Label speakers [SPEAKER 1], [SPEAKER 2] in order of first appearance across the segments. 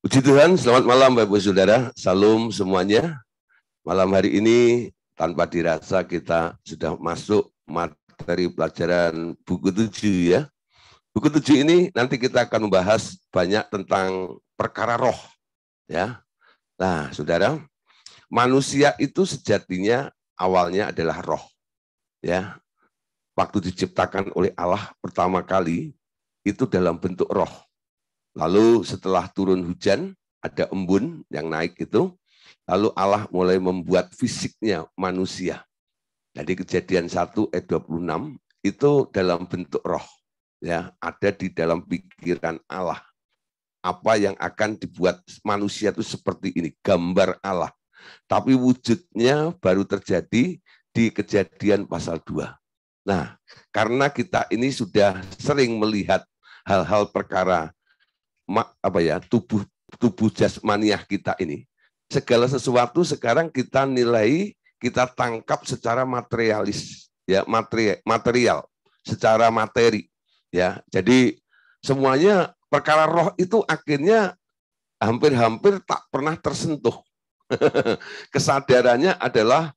[SPEAKER 1] Puji Tuhan, selamat malam Bapak Ibu Saudara, salam semuanya. Malam hari ini tanpa dirasa kita sudah masuk materi pelajaran buku 7 ya. Buku 7 ini nanti kita akan membahas banyak tentang perkara roh ya. Nah, Saudara, manusia itu sejatinya awalnya adalah roh ya. Waktu diciptakan oleh Allah pertama kali itu dalam bentuk roh. Lalu setelah turun hujan, ada embun yang naik itu, lalu Allah mulai membuat fisiknya manusia. Jadi Kejadian 1 ayat 26 itu dalam bentuk roh, ya, ada di dalam pikiran Allah. Apa yang akan dibuat manusia itu seperti ini, gambar Allah. Tapi wujudnya baru terjadi di Kejadian pasal 2. Nah, karena kita ini sudah sering melihat hal-hal perkara tubuh jasmaniah kita ini, segala sesuatu sekarang kita nilai, kita tangkap secara materialis ya, material secara materi ya. Jadi semuanya perkara roh itu akhirnya hampir-hampir tak pernah tersentuh. Kesadarannya adalah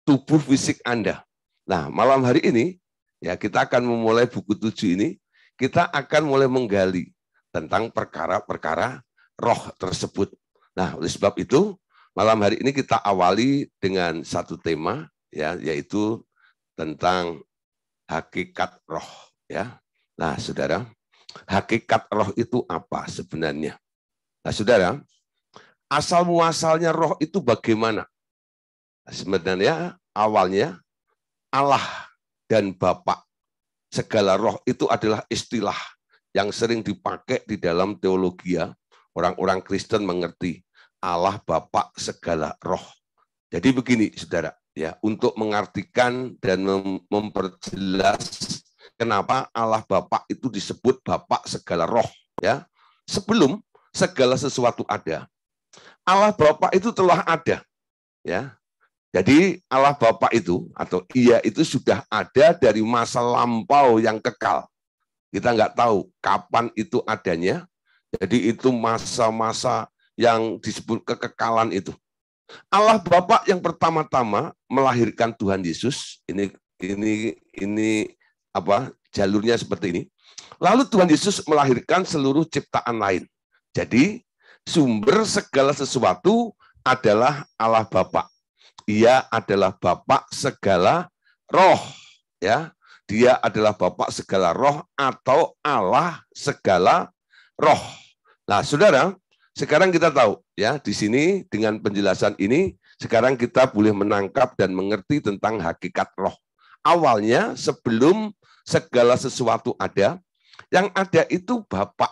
[SPEAKER 1] tubuh fisik Anda. Nah, malam hari ini ya kita akan memulai buku 7 ini, kita akan mulai menggali tentang perkara-perkara roh tersebut. Nah, oleh sebab itu, malam hari ini kita awali dengan satu tema, ya, yaitu tentang hakikat roh. Ya. Nah, Saudara, hakikat roh itu apa sebenarnya? Nah, Saudara, asal-muasalnya roh itu bagaimana? Nah, sebenarnya awalnya Allah dan Bapa. Segala roh itu adalah istilah yang sering dipakai di dalam teologi ya. Orang-orang Kristen mengerti Allah Bapa segala roh. Jadi begini Saudara, ya, untuk mengartikan dan memperjelas kenapa Allah Bapa itu disebut Bapa segala roh ya. Sebelum segala sesuatu ada, Allah Bapa itu telah ada ya. Jadi Allah Bapa itu atau Ia itu sudah ada dari masa lampau yang kekal. Kita nggak tahu kapan itu adanya. Jadi itu masa-masa yang disebut kekekalan itu. Allah Bapa yang pertama-tama melahirkan Tuhan Yesus. Ini apa? Jalurnya seperti ini. Lalu Tuhan Yesus melahirkan seluruh ciptaan lain. Jadi sumber segala sesuatu adalah Allah Bapa. Ia adalah Bapa segala roh, ya. Dia adalah Bapa segala roh atau Allah segala roh. Nah, Saudara, sekarang kita tahu ya, di sini dengan penjelasan ini sekarang kita boleh menangkap dan mengerti tentang hakikat roh. Awalnya sebelum segala sesuatu ada, yang ada itu Bapa.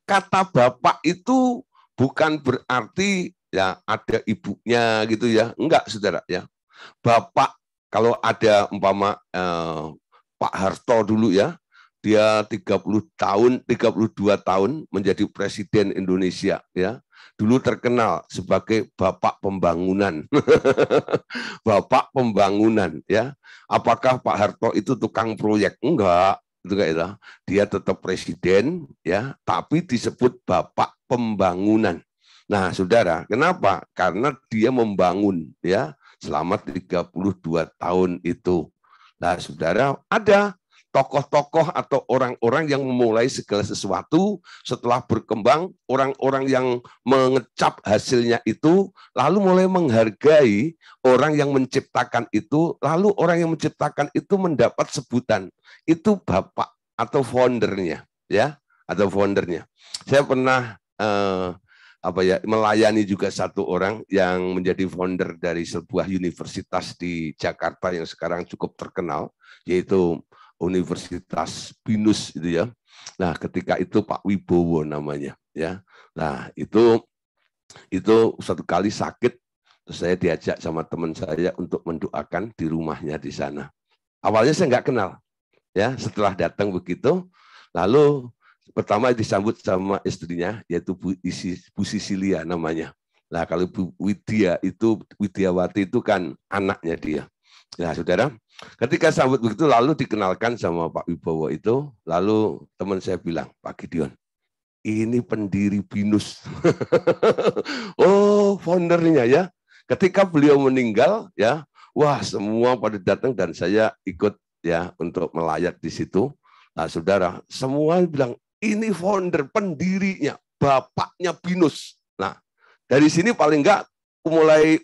[SPEAKER 1] Kata Bapa itu bukan berarti ya ada ibunya gitu ya. Enggak, Saudara ya. Bapak, kalau ada umpama Pak Harto dulu ya, dia 30 tahun, 32 tahun menjadi presiden Indonesia ya. Dulu terkenal sebagai Bapak Pembangunan. Bapak Pembangunan ya. Apakah Pak Harto itu tukang proyek? Enggak, itu kayak dia tetap presiden ya, tapi disebut Bapak Pembangunan. Nah, Saudara, kenapa? Karena dia membangun ya selama 32 tahun itu. Nah, Saudara, ada tokoh-tokoh atau orang-orang yang memulai segala sesuatu setelah berkembang, orang-orang yang mengecap hasilnya itu, lalu mulai menghargai orang yang menciptakan itu, lalu orang yang menciptakan itu mendapat sebutan, itu Bapak atau foundernya, ya, atau foundernya. Saya pernah melayani juga satu orang yang menjadi founder dari sebuah universitas di Jakarta yang sekarang cukup terkenal, yaitu Universitas Binus itu ya. Nah, ketika itu Pak Wibowo namanya ya. Nah, itu satu kali sakit, terus saya diajak sama teman saya untuk mendoakan di rumahnya di sana. Awalnya saya nggak kenal ya, setelah datang begitu, lalu pertama disambut sama istrinya, yaitu Bu Sisilia namanya. Nah, kalau Bu Widiawati itu kan anaknya dia. Nah, Saudara, ketika sambut begitu, lalu dikenalkan sama Pak Wibowo itu, lalu teman saya bilang, Pak Gideon, ini pendiri BINUS. Oh, foundernya ya. Ketika beliau meninggal ya, wah semua pada datang dan saya ikut ya untuk melayat di situ. Nah, saudara, semua bilang ini founder, pendirinya, bapaknya BINUS. Nah, dari sini paling enggak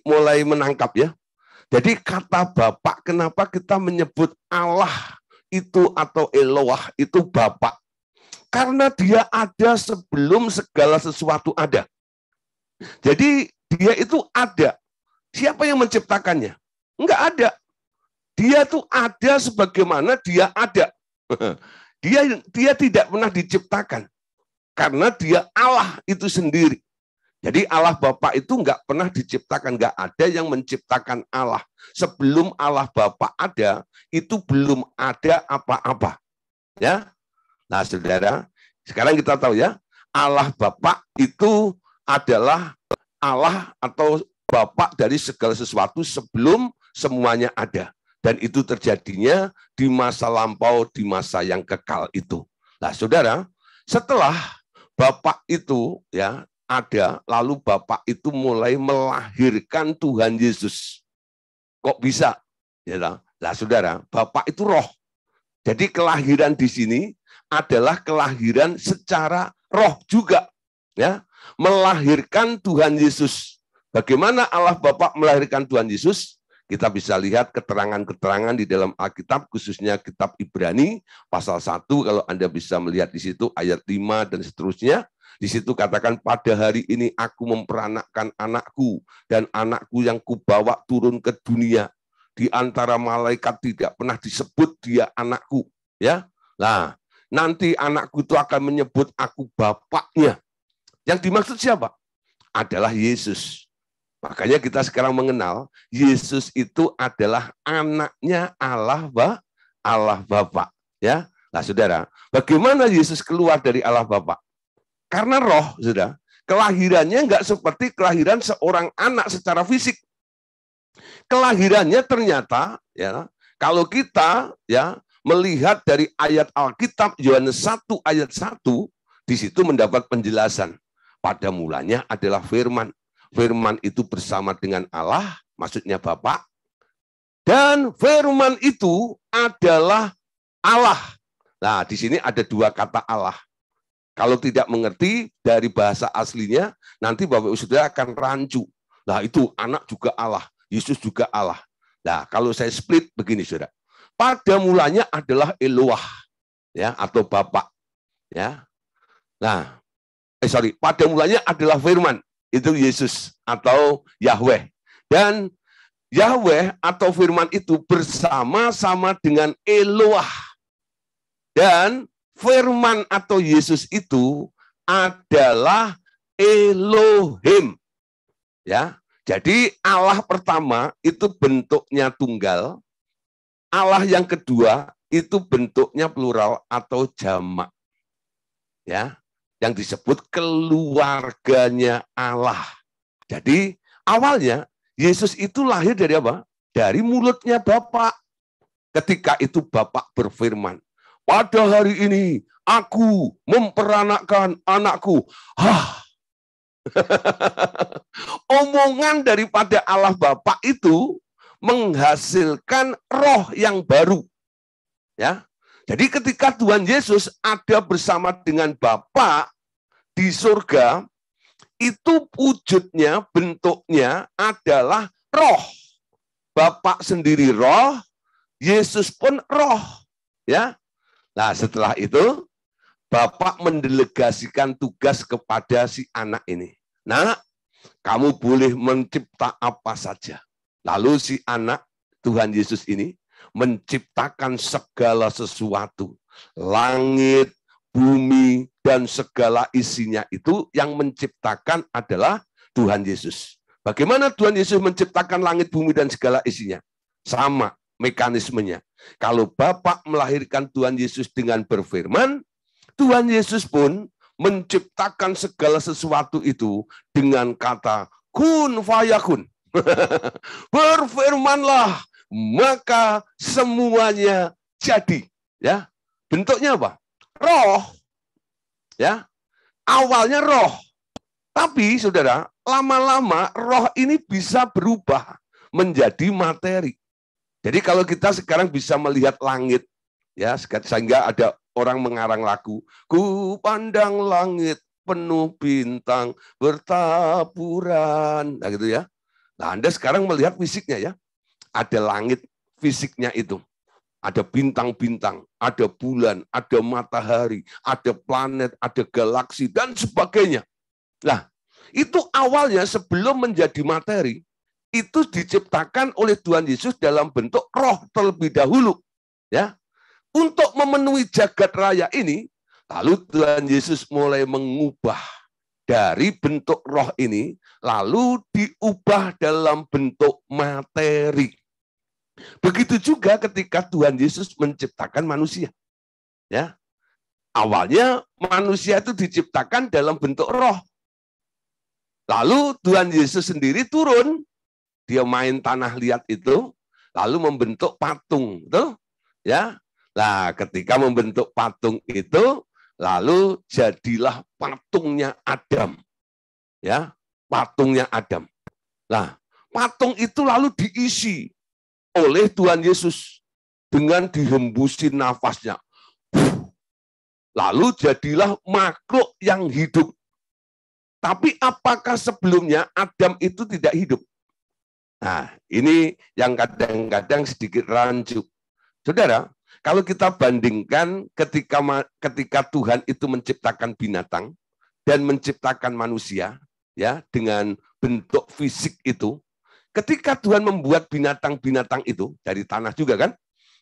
[SPEAKER 1] mulai menangkap ya. Jadi kata Bapak, kenapa kita menyebut Allah itu atau Eloah itu Bapak? Karena dia ada sebelum segala sesuatu ada. Jadi dia itu ada. Siapa yang menciptakannya? Enggak ada. Dia tuh ada sebagaimana dia ada. Dia tidak pernah diciptakan. Karena dia Allah itu sendiri. Jadi Allah Bapa itu enggak pernah diciptakan, enggak ada yang menciptakan Allah. Sebelum Allah Bapa ada, itu belum ada apa-apa. Ya. Nah, saudara, sekarang kita tahu ya, Allah Bapa itu adalah Allah atau Bapa dari segala sesuatu sebelum semuanya ada. Dan itu terjadinya di masa lampau, di masa yang kekal itu. Nah, saudara, setelah Bapa itu ya ada, lalu Bapak itu mulai melahirkan Tuhan Yesus. Kok bisa? Ya, nah, saudara, Bapak itu roh. Jadi kelahiran di sini adalah kelahiran secara roh juga, ya, melahirkan Tuhan Yesus. Bagaimana Allah Bapa melahirkan Tuhan Yesus? Kita bisa lihat keterangan-keterangan di dalam Alkitab, khususnya kitab Ibrani pasal 1, kalau Anda bisa melihat di situ ayat 5 dan seterusnya. Di situ katakan, pada hari ini aku memperanakkan anakku, dan anakku yang kubawa turun ke dunia. Di antara malaikat tidak pernah disebut dia anakku. Ya, nah, nanti anakku itu akan menyebut aku bapaknya. Yang dimaksud siapa? Adalah Yesus. Makanya kita sekarang mengenal Yesus itu adalah anaknya Allah Bapa. Ya, nah saudara, bagaimana Yesus keluar dari Allah Bapa? Karena roh, sudah, kelahirannya enggak seperti kelahiran seorang anak secara fisik. Kelahirannya ternyata, ya, kalau kita ya melihat dari ayat Alkitab Yohanes 1 ayat 1, di situ mendapat penjelasan. Pada mulanya adalah firman. Firman itu bersama dengan Allah, maksudnya Bapa. Dan firman itu adalah Allah. Nah, di sini ada dua kata Allah. Kalau tidak mengerti dari bahasa aslinya, nanti Bapak Ibu Saudara akan rancu. Nah, itu anak juga Allah, Yesus juga Allah. Nah, kalau saya split begini, Saudara. Pada mulanya adalah Eloah, ya, atau Bapak, ya. Nah, pada mulanya adalah firman, itu Yesus atau Yahweh. Dan Yahweh atau firman itu bersama-sama dengan Eloah. Dan firman atau Yesus itu adalah Elohim. Ya. Jadi Allah pertama itu bentuknya tunggal. Allah yang kedua itu bentuknya plural atau jamak. Ya. Yang disebut keluarganya Allah. Jadi awalnya Yesus itu lahir dari apa? Dari mulutnya Bapa. Ketika itu Bapa berfirman, pada hari ini aku memperanakkan anakku. Omongan daripada Allah Bapa itu menghasilkan roh yang baru. Ya. Jadi ketika Tuhan Yesus ada bersama dengan Bapa di surga, itu wujudnya, bentuknya adalah roh. Bapa sendiri roh, Yesus pun roh. Ya. Nah, setelah itu, Bapak mendelegasikan tugas kepada si anak ini. Nah, kamu boleh mencipta apa saja. Lalu si anak Tuhan Yesus ini menciptakan segala sesuatu. Langit, bumi, dan segala isinya itu yang menciptakan adalah Tuhan Yesus. Bagaimana Tuhan Yesus menciptakan langit, bumi, dan segala isinya? Sama mekanismenya. Kalau Bapa melahirkan Tuhan Yesus dengan berfirman, Tuhan Yesus pun menciptakan segala sesuatu itu dengan kata kun fayakun. Berfirmanlah, maka semuanya jadi. Ya, bentuknya apa? Roh. Ya, awalnya roh. Tapi saudara, lama-lama roh ini bisa berubah menjadi materi. Jadi kalau kita sekarang bisa melihat langit, ya sehingga ada orang mengarang lagu, ku pandang langit penuh bintang bertaburan, nah gitu ya. Nah, Anda sekarang melihat fisiknya ya, ada langit fisiknya itu, ada bintang-bintang, ada bulan, ada matahari, ada planet, ada galaksi dan sebagainya. Nah, itu awalnya sebelum menjadi materi, itu diciptakan oleh Tuhan Yesus dalam bentuk roh terlebih dahulu. Ya, untuk memenuhi jagat raya ini, lalu Tuhan Yesus mulai mengubah dari bentuk roh ini, lalu diubah dalam bentuk materi. Begitu juga ketika Tuhan Yesus menciptakan manusia. Ya, awalnya manusia itu diciptakan dalam bentuk roh. Lalu Tuhan Yesus sendiri turun, dia main tanah liat itu, lalu membentuk patung, betul? Ya. Nah, ketika membentuk patung itu, lalu jadilah patungnya Adam. Ya, patungnya Adam. Nah, patung itu lalu diisi oleh Tuhan Yesus dengan dihembusin nafasnya. Lalu jadilah makhluk yang hidup. Tapi apakah sebelumnya Adam itu tidak hidup? Nah, ini yang kadang-kadang sedikit rancu. Saudara, kalau kita bandingkan ketika Tuhan itu menciptakan binatang dan menciptakan manusia, ya, dengan bentuk fisik itu, ketika Tuhan membuat binatang-binatang itu dari tanah juga kan?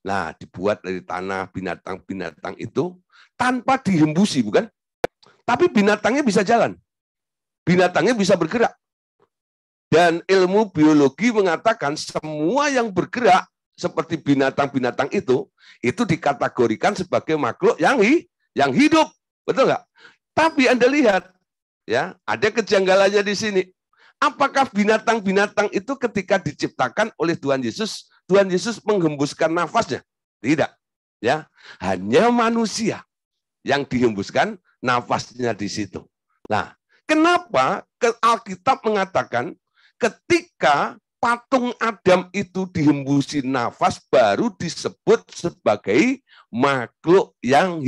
[SPEAKER 1] Nah, dibuat dari tanah binatang-binatang itu tanpa dihembusi, bukan? Tapi binatangnya bisa jalan. Binatangnya bisa bergerak. Dan ilmu biologi mengatakan semua yang bergerak seperti binatang-binatang itu dikategorikan sebagai makhluk yang hidup. Betul nggak? Tapi Anda lihat, ya, ada kejanggalannya di sini. Apakah binatang-binatang itu ketika diciptakan oleh Tuhan Yesus menghembuskan nafasnya? Tidak. Ya, hanya manusia yang dihembuskan nafasnya di situ. Nah, kenapa Alkitab mengatakan ketika patung Adam itu dihembusi nafas baru disebut sebagai makhluk yang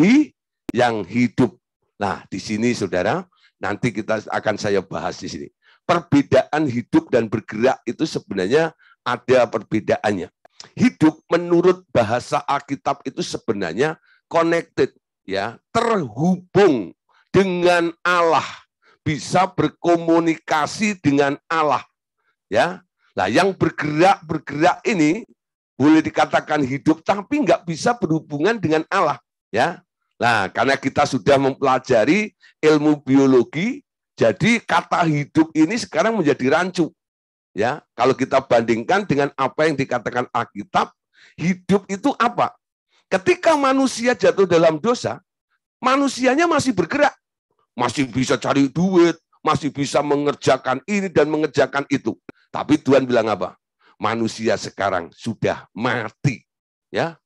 [SPEAKER 1] hidup. Nah, di sini saudara, nanti saya bahas di sini. Perbedaan hidup dan bergerak itu sebenarnya ada perbedaannya. Hidup menurut bahasa Alkitab itu sebenarnya connected, ya, terhubung dengan Allah. Bisa berkomunikasi dengan Allah, ya. Nah, yang bergerak ini boleh dikatakan hidup, tapi nggak bisa berhubungan dengan Allah, ya. Nah, karena kita sudah mempelajari ilmu biologi, jadi kata hidup ini sekarang menjadi rancu, ya. Kalau kita bandingkan dengan apa yang dikatakan Alkitab, hidup itu apa? Ketika manusia jatuh dalam dosa, manusianya masih bergerak. Masih bisa cari duit, masih bisa mengerjakan ini dan mengerjakan itu. Tapi Tuhan bilang apa? Manusia sekarang sudah mati, ya,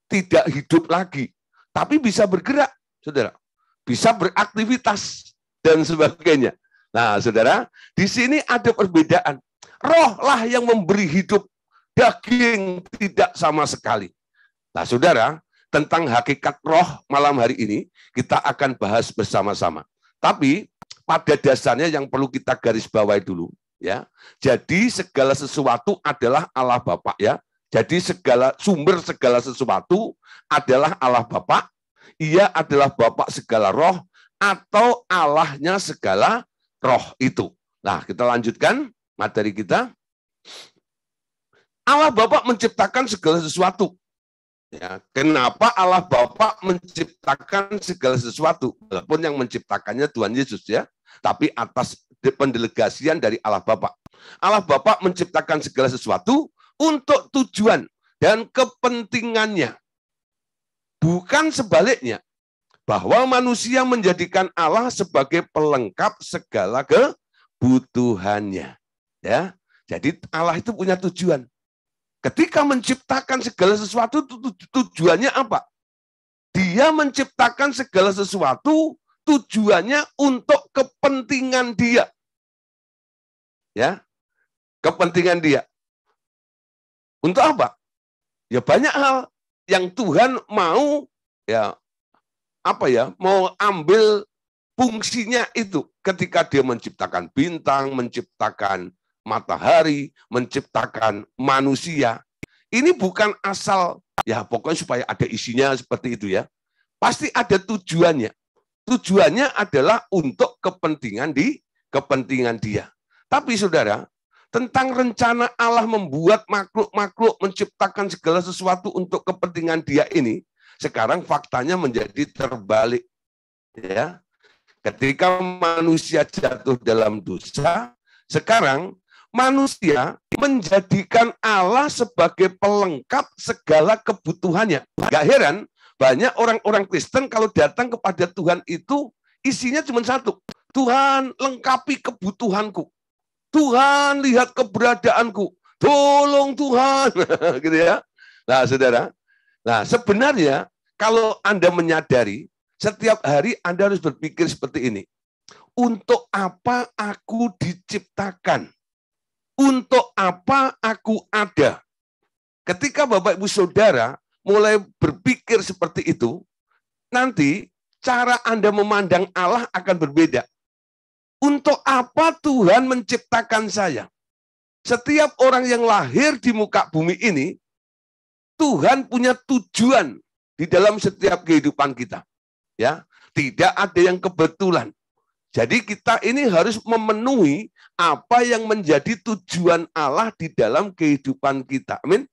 [SPEAKER 1] tidak hidup lagi, tapi bisa bergerak, saudara, bisa beraktivitas dan sebagainya. Nah, saudara, di sini ada perbedaan. Roh lah yang memberi hidup, daging tidak sama sekali. Nah, saudara, tentang hakikat roh malam hari ini kita akan bahas bersama-sama. Tapi pada dasarnya yang perlu kita garis bawahi dulu, ya. Jadi segala sesuatu adalah Allah Bapa, ya. Jadi sumber segala sesuatu adalah Allah Bapa. Ia adalah Bapa segala roh atau Allahnya segala roh itu. Nah, kita lanjutkan materi kita. Allah Bapa menciptakan segala sesuatu. Ya, kenapa Allah Bapa menciptakan segala sesuatu? Walaupun yang menciptakannya Tuhan Yesus, ya, tapi atas pendelegasian dari Allah Bapa. Allah Bapa menciptakan segala sesuatu untuk tujuan dan kepentingannya. Bukan sebaliknya, bahwa manusia menjadikan Allah sebagai pelengkap segala kebutuhannya. Ya, jadi Allah itu punya tujuan. Ketika menciptakan segala sesuatu, tujuannya apa? Dia menciptakan segala sesuatu tujuannya untuk kepentingan dia. Ya, kepentingan dia. Untuk apa? Ya banyak hal yang Tuhan mau mau ambil fungsinya itu ketika dia menciptakan bintang, menciptakan matahari, menciptakan manusia. Ini bukan asal pokoknya supaya ada isinya seperti itu ya. Pasti ada tujuannya. Tujuannya adalah untuk kepentingan dia. Tapi saudara, tentang rencana Allah membuat makhluk-makhluk, menciptakan segala sesuatu untuk kepentingan dia ini, sekarang faktanya menjadi terbalik. Ya, ketika manusia jatuh dalam dosa, sekarang manusia menjadikan Allah sebagai pelengkap segala kebutuhannya. Gak heran, banyak orang-orang Kristen kalau datang kepada Tuhan itu isinya cuma satu. Tuhan, lengkapi kebutuhanku. Tuhan, lihat keberadaanku. Tolong Tuhan. Gitu ya. Nah, saudara. Nah, sebenarnya kalau Anda menyadari, setiap hari Anda harus berpikir seperti ini. Untuk apa aku diciptakan? Untuk apa aku ada? Ketika Bapak Ibu Saudara mulai berpikir seperti itu, nanti cara Anda memandang Allah akan berbeda. Untuk apa Tuhan menciptakan saya? Setiap orang yang lahir di muka bumi ini, Tuhan punya tujuan di dalam setiap kehidupan kita. Ya, tidak ada yang kebetulan. Jadi kita ini harus memenuhi apa yang menjadi tujuan Allah di dalam kehidupan kita. Amin.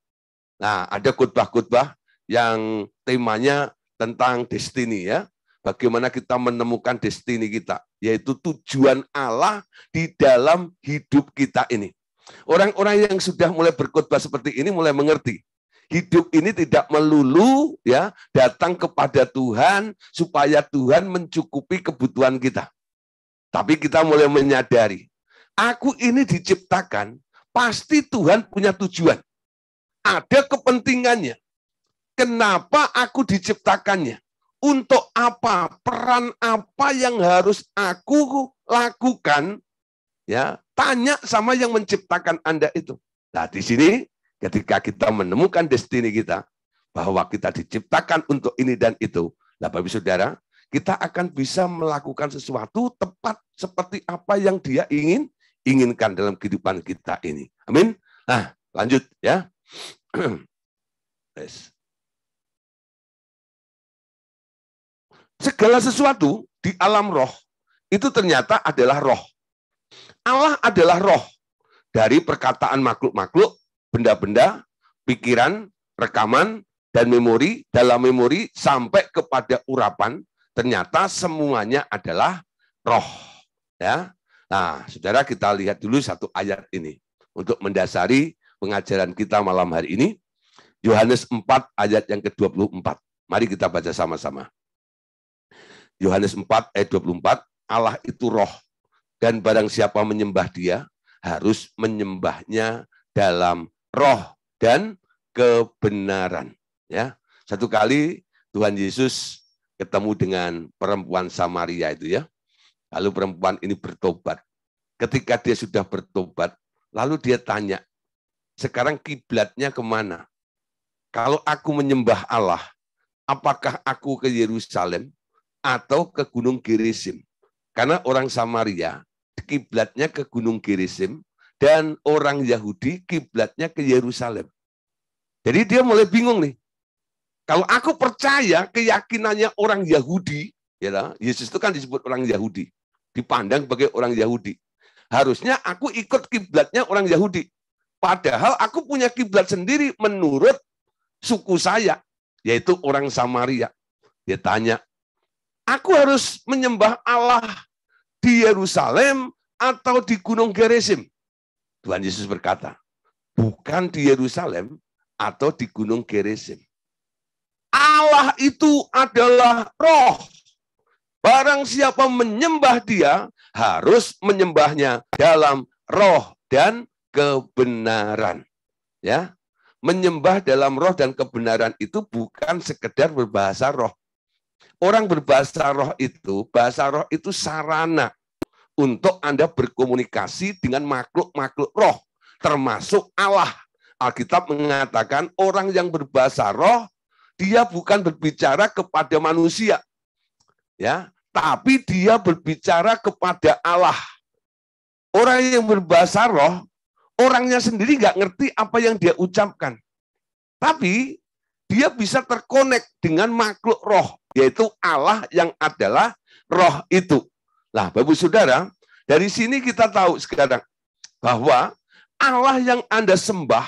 [SPEAKER 1] Nah, ada khotbah-khotbah yang temanya tentang destiny ya. Bagaimana kita menemukan destiny kita, yaitu tujuan Allah di dalam hidup kita ini. Orang-orang yang sudah mulai berkhotbah seperti ini mulai mengerti. Hidup ini tidak melulu datang kepada Tuhan supaya Tuhan mencukupi kebutuhan kita. Tapi kita mulai menyadari, aku ini diciptakan, pasti Tuhan punya tujuan. Ada kepentingannya. Kenapa aku diciptakannya? Untuk apa? Peran apa yang harus aku lakukan? Ya, tanya sama yang menciptakan Anda itu. Nah, di sini ketika kita menemukan destiny kita, bahwa kita diciptakan untuk ini dan itu, nah Bapak Ibu Saudara, kita akan bisa melakukan sesuatu tepat seperti apa yang Dia inginkan dalam kehidupan kita ini. Amin. Nah, lanjut ya. Segala sesuatu di alam roh itu ternyata adalah roh. Allah adalah roh. Dari perkataan makhluk-makhluk, benda-benda, pikiran, rekaman, dan memori, dalam memori sampai kepada urapan, ternyata semuanya adalah roh. Ya. Nah, saudara, kita lihat dulu satu ayat ini untuk mendasari pengajaran kita malam hari ini. Yohanes 4 ayat yang ke-24. Mari kita baca sama-sama. Yohanes 4 ayat 24, Allah itu roh, dan barang siapa menyembah Dia, harus menyembahnya dalam roh dan kebenaran. Ya, satu kali Tuhan Yesus ketemu dengan perempuan Samaria itu ya. Lalu perempuan ini bertobat. Ketika dia sudah bertobat, lalu dia tanya, sekarang kiblatnya kemana? Kalau aku menyembah Allah, apakah aku ke Yerusalem atau ke Gunung Gerizim? Karena orang Samaria kiblatnya ke Gunung Gerizim dan orang Yahudi kiblatnya ke Yerusalem. Jadi dia mulai bingung nih. Kalau aku percaya keyakinannya orang Yahudi, ya, Yesus itu kan disebut orang Yahudi, dipandang sebagai orang Yahudi. Harusnya aku ikut kiblatnya orang Yahudi. Padahal aku punya kiblat sendiri menurut suku saya, yaitu orang Samaria. Dia tanya, aku harus menyembah Allah di Yerusalem atau di Gunung Gerizim? Tuhan Yesus berkata, bukan di Yerusalem atau di Gunung Gerizim. Allah itu adalah roh. Barang siapa menyembah Dia, harus menyembahnya dalam roh dan kebenaran. Ya, menyembah dalam roh dan kebenaran itu bukan sekedar berbahasa roh. Orang berbahasa roh itu, bahasa roh itu sarana untuk Anda berkomunikasi dengan makhluk-makhluk roh, termasuk Allah. Alkitab mengatakan orang yang berbahasa roh, dia bukan berbicara kepada manusia, ya, tapi dia berbicara kepada Allah. Orang yang berbahasa roh, orangnya sendiri nggak ngerti apa yang dia ucapkan. Tapi dia bisa terkonek dengan makhluk roh, yaitu Allah yang adalah roh itu. Nah, Bapak Saudara, dari sini kita tahu sekarang bahwa Allah yang Anda sembah,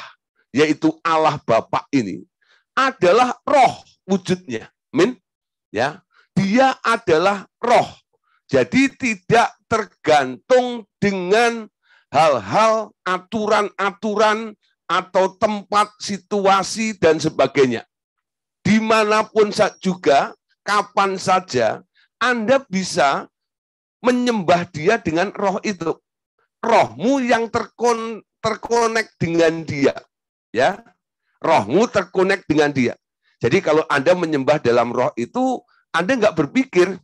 [SPEAKER 1] yaitu Allah Bapa ini, adalah roh wujudnya. Amin. Ya, dia adalah roh. Jadi tidak tergantung dengan hal-hal, aturan-aturan, atau tempat, situasi, dan sebagainya. Dimanapun juga, kapan saja, Anda bisa menyembah dia dengan roh itu. Rohmu yang terkonek dengan dia. Ya, rohmu terkonek dengan dia. Jadi kalau Anda menyembah dalam roh itu, Anda nggak berpikir,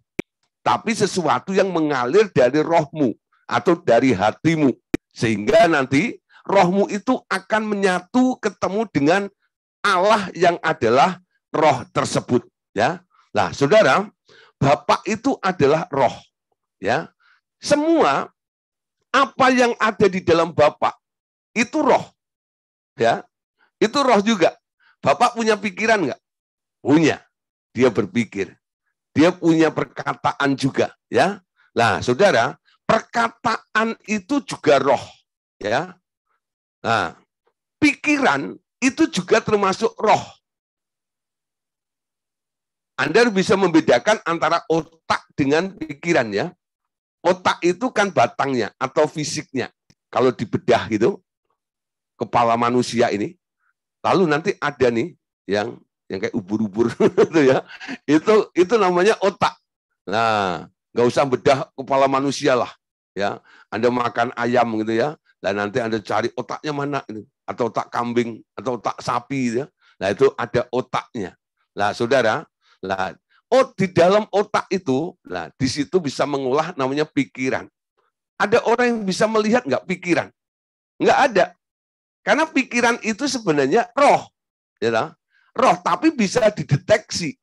[SPEAKER 1] tapi sesuatu yang mengalir dari rohmu atau dari hatimu. Sehingga nanti rohmu itu akan menyatu ketemu dengan Allah yang adalah roh tersebut. Ya, nah saudara, Bapa itu adalah roh. Ya, semua apa yang ada di dalam Bapa itu roh. Ya, itu roh juga. Bapak punya pikiran nggak? Punya. Dia berpikir. Dia punya perkataan juga, ya. Nah, saudara, perkataan itu juga roh, ya. Nah, pikiran itu juga termasuk roh. Anda bisa membedakan antara otak dengan pikiran, ya. Otak itu kan batangnya atau fisiknya. Kalau dibedah gitu, kepala manusia ini, lalu nanti ada nih yang kayak ubur-ubur gitu ya. Itu namanya otak. Nah, nggak usah bedah kepala manusia lah, ya. Anda makan ayam gitu ya, dan nanti Anda cari otaknya mana ini, atau otak kambing atau otak sapi ya. Nah, itu ada otaknya. Nah, saudara, nah, di dalam otak itu, nah di situ bisa mengolah namanya pikiran. Ada orang yang bisa melihat nggak pikiran? Nggak ada. Karena pikiran itu sebenarnya roh, ya. Roh, tapi bisa dideteksi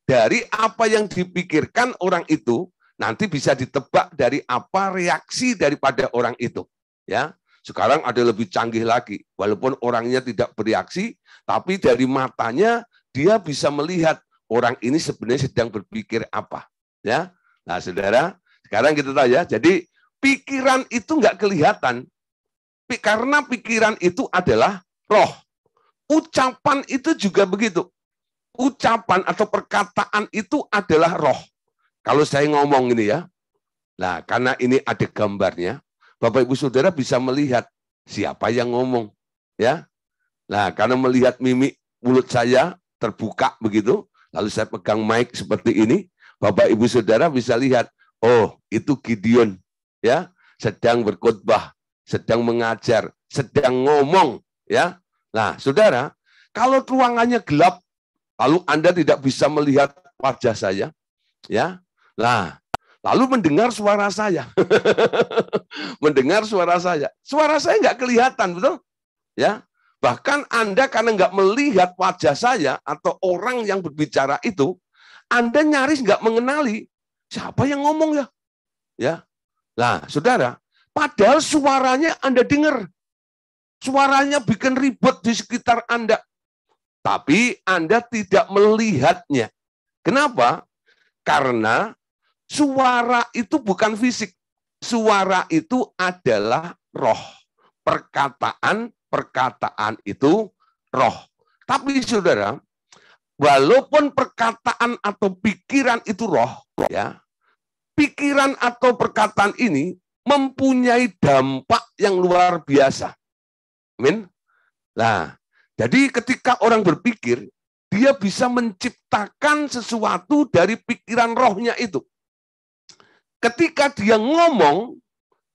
[SPEAKER 1] dari apa yang dipikirkan orang itu, nanti bisa ditebak dari apa reaksi daripada orang itu. Ya, sekarang ada lebih canggih lagi, walaupun orangnya tidak bereaksi, tapi dari matanya dia bisa melihat orang ini sebenarnya sedang berpikir apa. Ya, nah saudara, sekarang kita tahu ya. Jadi pikiran itu nggak kelihatan, karena pikiran itu adalah roh. Ucapan itu juga begitu. Ucapan atau perkataan itu adalah roh. Kalau saya ngomong ini ya, nah karena ini ada gambarnya, Bapak Ibu Saudara bisa melihat siapa yang ngomong, ya. Nah karena melihat mimik mulut saya terbuka begitu, lalu saya pegang mic seperti ini, Bapak Ibu Saudara bisa lihat, oh itu Gideon, ya, sedang berkhotbah, sedang mengajar, sedang ngomong, ya. Nah, saudara, kalau ruangannya gelap, lalu Anda tidak bisa melihat wajah saya, ya. Nah, lalu mendengar suara saya, mendengar suara saya nggak kelihatan, betul? Ya, bahkan Anda karena nggak melihat wajah saya atau orang yang berbicara itu, Anda nyaris nggak mengenali siapa yang ngomong ya, ya. Nah, saudara, padahal suaranya Anda dengar. Suaranya bikin ribet di sekitar Anda. Tapi Anda tidak melihatnya. Kenapa? Karena suara itu bukan fisik. Suara itu adalah roh. Perkataan itu roh. Tapi saudara, walaupun perkataan atau pikiran itu roh, ya, pikiran atau perkataan ini mempunyai dampak yang luar biasa. Amin. Nah, jadi ketika orang berpikir, dia bisa menciptakan sesuatu dari pikiran rohnya itu. Ketika dia ngomong,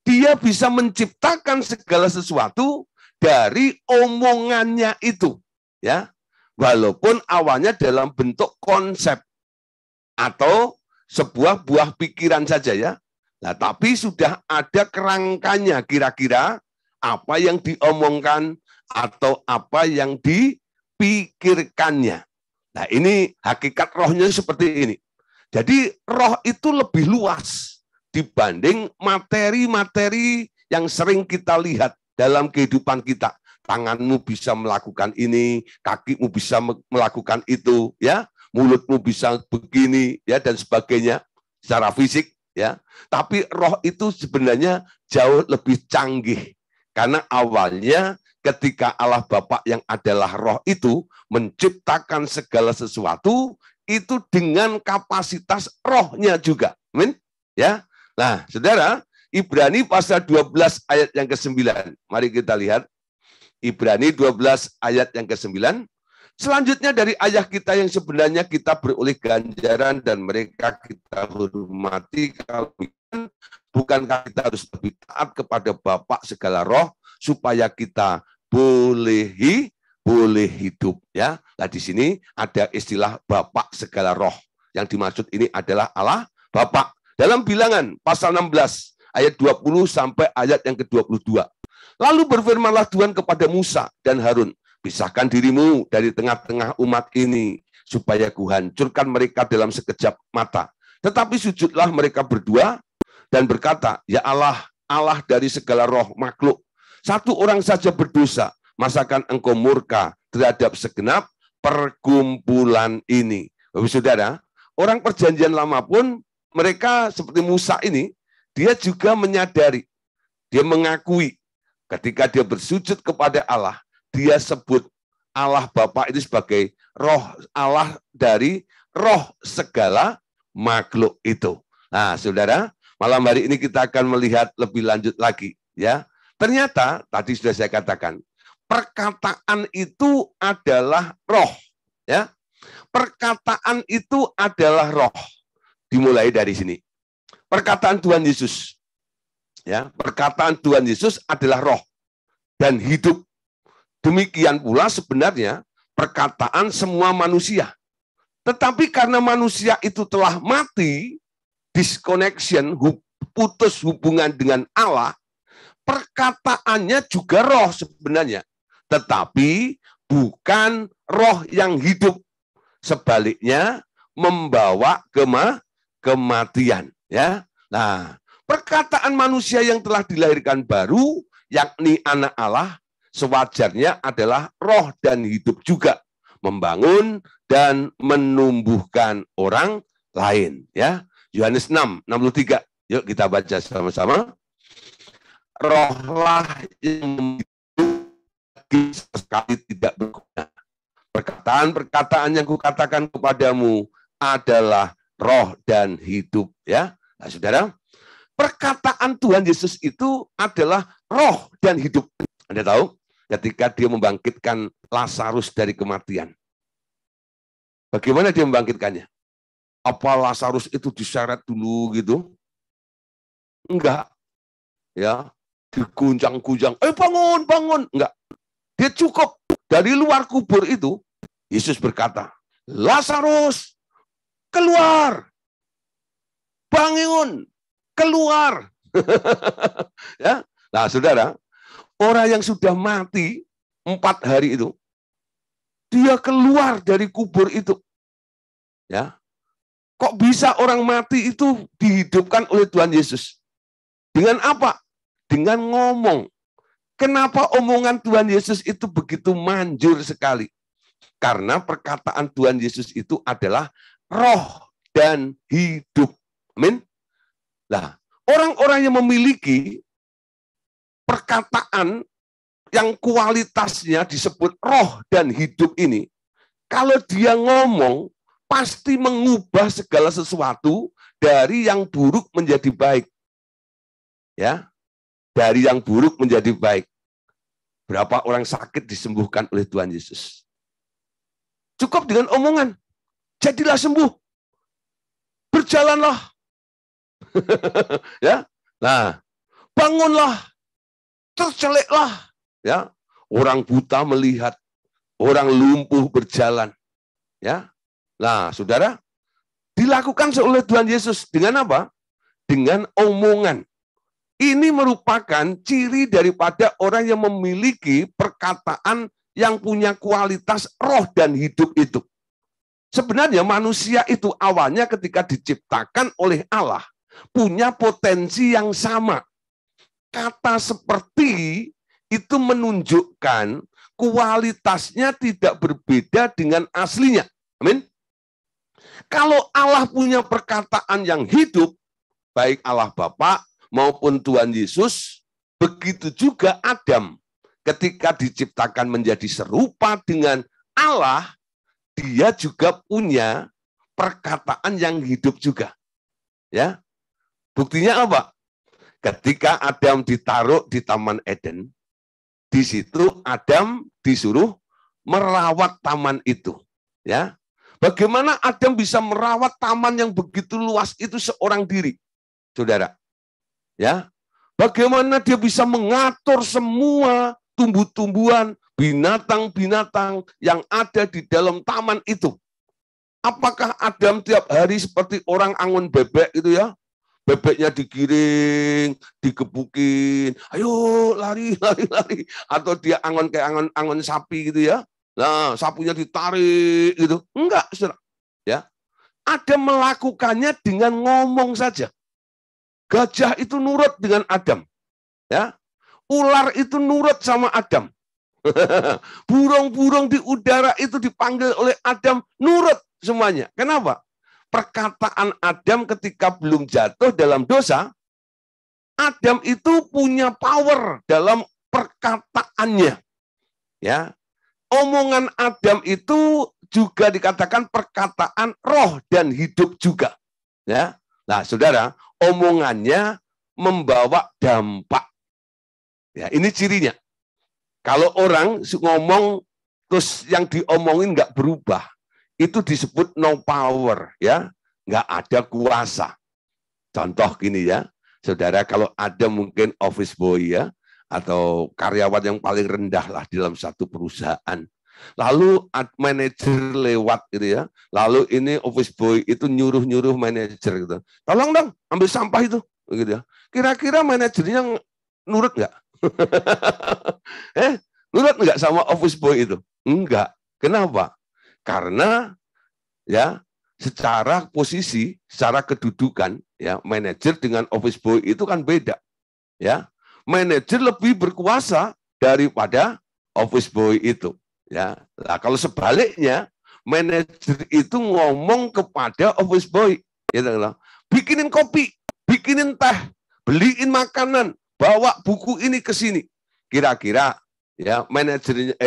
[SPEAKER 1] dia bisa menciptakan segala sesuatu dari omongannya itu, ya. Walaupun awalnya dalam bentuk konsep. atau sebuah buah pikiran saja ya. Nah, tapi sudah ada kerangkanya kira-kira apa yang diomongkan atau apa yang dipikirkannya. Nah, ini hakikat rohnya seperti ini. Jadi roh itu lebih luas dibanding materi-materi yang sering kita lihat dalam kehidupan kita. Tanganmu bisa melakukan ini, kakimu bisa melakukan itu, ya, mulutmu bisa begini, ya, dan sebagainya secara fisik, ya. Tapi roh itu sebenarnya jauh lebih canggih karena awalnya ketika Allah Bapa yang adalah roh itu menciptakan segala sesuatu itu dengan kapasitas rohnya juga, amin, ya. Nah, saudara, Ibrani pasal 12 ayat yang ke-9, mari kita lihat. Ibrani 12 ayat yang ke-9. Selanjutnya dari ayah kita yang sebenarnya kita beroleh ganjaran dan mereka kita hormati, kalau bukankah kita harus lebih taat kepada Bapa segala roh supaya kita boleh hidup, ya. Nah, di sini ada istilah Bapa segala roh. Yang dimaksud ini adalah Allah Bapa. Dalam Bilangan pasal 16 ayat 20 sampai ayat yang ke-22. Lalu berfirmanlah Tuhan kepada Musa dan Harun, pisahkan dirimu dari tengah-tengah umat ini, supaya kuhancurkan mereka dalam sekejap mata. Tetapi sujudlah mereka berdua dan berkata, ya Allah, Allah dari segala roh makhluk, satu orang saja berdosa, masakan engkau murka terhadap segenap perkumpulan ini. Bapak saudara, orang perjanjian lama pun mereka seperti Musa ini, dia juga menyadari, dia mengakui, ketika dia bersujud kepada Allah, dia sebut Allah Bapa itu sebagai roh Allah dari roh segala makhluk itu. Nah, saudara, malam hari ini kita akan melihat lebih lanjut lagi, ya. Ternyata tadi sudah saya katakan, perkataan itu adalah roh, ya. Perkataan itu adalah roh. Dimulai dari sini. Perkataan Tuhan Yesus, ya, perkataan Tuhan Yesus adalah roh dan hidup. Demikian pula sebenarnya perkataan semua manusia. Tetapi karena manusia itu telah mati, disconnection, putus hubungan dengan Allah, perkataannya juga roh sebenarnya. Tetapi bukan roh yang hidup. Sebaliknya membawa kematian, ya. Nah, perkataan manusia yang telah dilahirkan baru, yakni anak Allah, sewajarnya adalah roh dan hidup juga, membangun dan menumbuhkan orang lain, ya. Yohanes 6:63. Yuk kita baca sama-sama. Rohlah yang sekali tidak berguna. Perkataan-perkataan yang kukatakan kepadamu adalah roh dan hidup, ya. Nah, saudara, perkataan Tuhan Yesus itu adalah roh dan hidup. Anda tahu, ketika dia membangkitkan Lazarus dari kematian, bagaimana dia membangkitkannya? Apa Lazarus itu diseret dulu gitu? Enggak, ya, diguncang-guncang, bangun, bangun, enggak. Dia cukup dari luar kubur itu, Yesus berkata, Lazarus, keluar, bangun, keluar. Ya, nah saudara, orang yang sudah mati 4 hari itu, dia keluar dari kubur itu. Ya, kok bisa orang mati itu dihidupkan oleh Tuhan Yesus? Dengan apa? Dengan ngomong. Kenapa omongan Tuhan Yesus itu begitu manjur sekali? Karena perkataan Tuhan Yesus itu adalah roh dan hidup. Amin. Nah, orang-orang yang memiliki perkataan yang kualitasnya disebut roh dan hidup ini, kalau dia ngomong, pasti mengubah segala sesuatu dari yang buruk menjadi baik. Ya, dari yang buruk menjadi baik. Berapa orang sakit disembuhkan oleh Tuhan Yesus? Cukup dengan omongan. Jadilah sembuh. Berjalanlah. Ya. Nah, bangunlah. Terceliklah. Ya. Orang buta melihat, orang lumpuh berjalan. Ya. Nah, saudara, dilakukan oleh Tuhan Yesus dengan apa? Dengan omongan. Ini merupakan ciri daripada orang yang memiliki perkataan yang punya kualitas roh dan hidup itu. Sebenarnya manusia itu awalnya ketika diciptakan oleh Allah punya potensi yang sama. Kata seperti itu menunjukkan kualitasnya tidak berbeda dengan aslinya. Amin. Kalau Allah punya perkataan yang hidup, baik Allah Bapa maupun Tuhan Yesus, begitu juga Adam. Ketika diciptakan menjadi serupa dengan Allah, dia juga punya perkataan yang hidup juga. Ya, buktinya apa? Ketika Adam ditaruh di Taman Eden, di situ Adam disuruh merawat taman itu. Ya, bagaimana Adam bisa merawat taman yang begitu luas itu seorang diri, saudara? Ya, bagaimana dia bisa mengatur semua tumbuh-tumbuhan, binatang-binatang yang ada di dalam taman itu? Apakah Adam tiap hari seperti orang angon bebek itu ya? Bebeknya digiring, digebukin, ayo lari, lari, lari. Atau dia angon kayak angon sapi gitu ya. Nah, sapunya ditarik gitu. Enggak, saudara. Ya. Adam melakukannya dengan ngomong saja. Gajah itu nurut dengan Adam. Ya. Ular itu nurut sama Adam. Burung-burung di udara itu dipanggil oleh Adam, nurut semuanya. Kenapa? Perkataan Adam ketika belum jatuh dalam dosa, Adam itu punya power dalam perkataannya. Ya. Omongan Adam itu juga dikatakan perkataan roh dan hidup juga. Ya. Nah, saudara, omongannya membawa dampak. Ya, ini cirinya. Kalau orang ngomong terus yang diomongin nggak berubah, itu disebut no power, ya, nggak ada kuasa. Contoh gini ya, saudara, kalau ada mungkin office boy ya, atau karyawan yang paling rendah lah dalam satu perusahaan, lalu manajer lewat gitu ya, lalu ini office boy itu nyuruh manajer gitu, tolong dong ambil sampah itu, gitu ya. Kira-kira manajernya nurut nggak? Nurut nggak sama office boy itu? Enggak. Kenapa? Karena ya secara posisi, secara kedudukan, ya manajer dengan office boy itu kan beda. Ya, manajer lebih berkuasa daripada office boy itu. Ya, nah, kalau sebaliknya manajer itu ngomong kepada office boy, ya, bikinin kopi, bikinin teh, beliin makanan, bawa buku ini ke sini. Kira-kira ya manajernya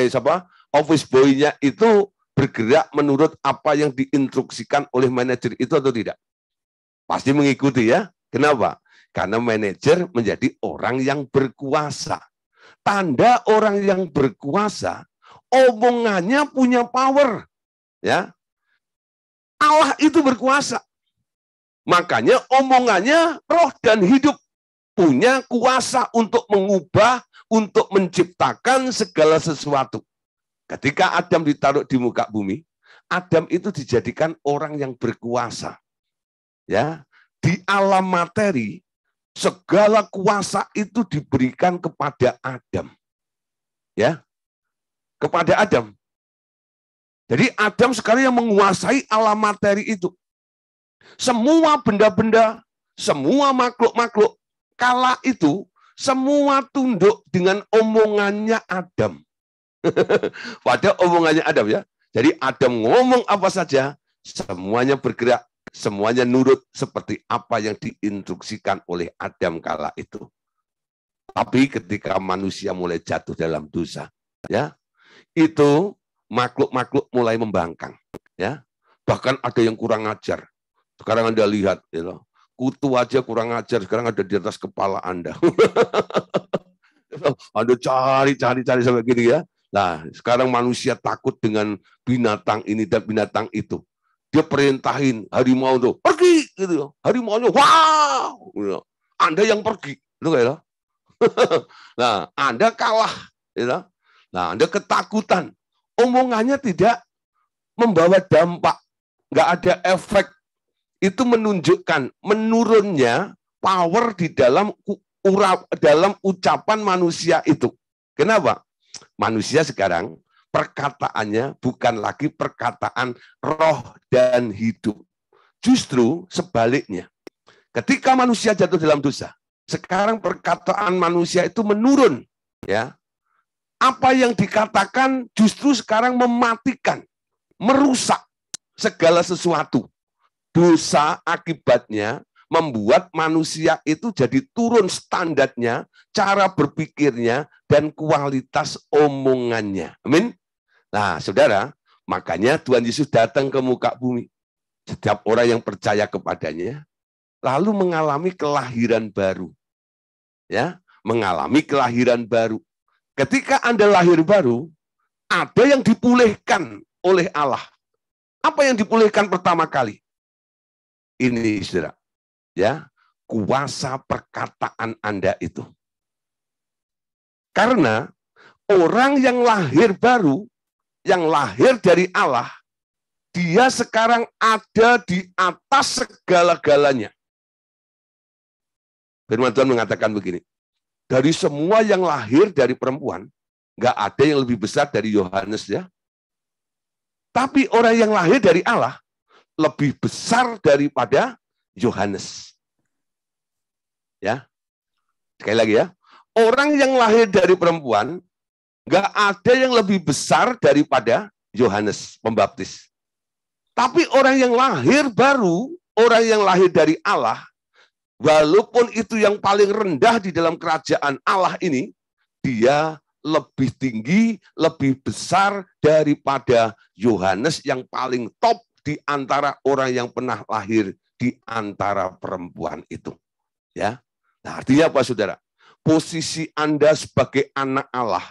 [SPEAKER 1] office boy-nya itu bergerak menurut apa yang diinstruksikan oleh manajer itu atau tidak? Pasti mengikuti ya. Kenapa? Karena manajer menjadi orang yang berkuasa. Tanda orang yang berkuasa, omongannya punya power. Ya, Allah itu berkuasa. Makanya omongannya roh dan hidup, punya kuasa untuk mengubah, untuk menciptakan segala sesuatu. Ketika Adam ditaruh di muka bumi, Adam itu dijadikan orang yang berkuasa. Ya, di alam materi segala kuasa itu diberikan kepada Adam. Ya. Kepada Adam. Jadi Adam sekarang yang menguasai alam materi itu. Semua benda-benda, semua makhluk-makhluk kala itu semua tunduk dengan omongannya Adam. Pada omongannya Adam ya. Jadi Adam ngomong apa saja, semuanya bergerak, semuanya nurut seperti apa yang diinstruksikan oleh Adam kala itu. Tapi ketika manusia mulai jatuh dalam dosa, ya, itu makhluk-makhluk mulai membangkang, ya. Bahkan ada yang kurang ajar. Sekarang Anda lihat, ya, kutu aja kurang ajar, sekarang ada di atas kepala Anda. Anda cari sampai gini ya. Nah, sekarang manusia takut dengan binatang ini dan binatang itu. Dia perintahin harimau tuh pergi gitu. Harimaunya wow, Anda yang pergi, itu kayak. Nah, Anda kalah, gitu. Nah, Anda ketakutan. Omongannya tidak membawa dampak, nggak ada efek itu menunjukkan menurunnya power di dalam ucapan manusia itu. Kenapa? Manusia sekarang perkataannya bukan lagi perkataan roh dan hidup. Justru sebaliknya. Ketika manusia jatuh dalam dosa, sekarang perkataan manusia itu menurun, ya. Apa yang dikatakan justru sekarang mematikan, merusak segala sesuatu. Dosa akibatnya membuat manusia itu jadi turun standarnya, cara berpikirnya, dan kualitas omongannya. Amin. Nah, saudara, makanya Tuhan Yesus datang ke muka bumi. Setiap orang yang percaya kepadanya, lalu mengalami kelahiran baru. Ya, mengalami kelahiran baru. Ketika Anda lahir baru, ada yang dipulihkan oleh Allah. Apa yang dipulihkan pertama kali? Ini, saudara. Ya, kuasa perkataan Anda itu. Karena orang yang lahir baru, yang lahir dari Allah, dia sekarang ada di atas segala-galanya. Firman Tuhan mengatakan begini, dari semua yang lahir dari perempuan, nggak ada yang lebih besar dari Yohanes, ya. Tapi orang yang lahir dari Allah lebih besar daripada Yohanes. Ya, sekali lagi ya, orang yang lahir dari perempuan nggak ada yang lebih besar daripada Yohanes Pembaptis. Tapi orang yang lahir baru, orang yang lahir dari Allah, walaupun itu yang paling rendah di dalam kerajaan Allah ini, dia lebih tinggi, lebih besar daripada Yohanes yang paling top di antara orang yang pernah lahir di antara perempuan itu. Ya, nah, artinya apa, saudara? Posisi Anda sebagai anak Allah,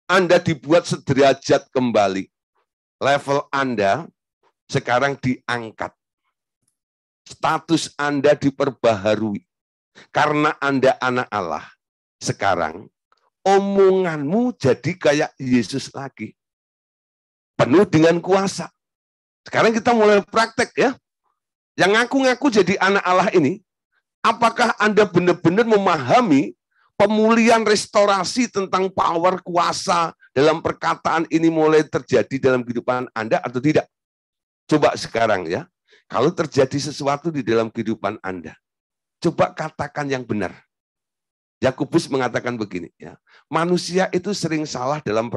[SPEAKER 1] Anda dibuat sederajat kembali. Level Anda sekarang diangkat. Status Anda diperbaharui. Karena Anda anak Allah, sekarang omonganmu jadi kayak Yesus lagi. Penuh dengan kuasa. Sekarang kita mulai praktek, ya. Yang ngaku-ngaku jadi anak Allah ini, apakah Anda benar-benar memahami pemulihan restorasi tentang power kuasa dalam perkataan ini mulai terjadi dalam kehidupan Anda atau tidak? Coba sekarang, ya. Kalau terjadi sesuatu di dalam kehidupan Anda, coba katakan yang benar. Yakobus mengatakan begini, ya. Manusia itu sering salah dalam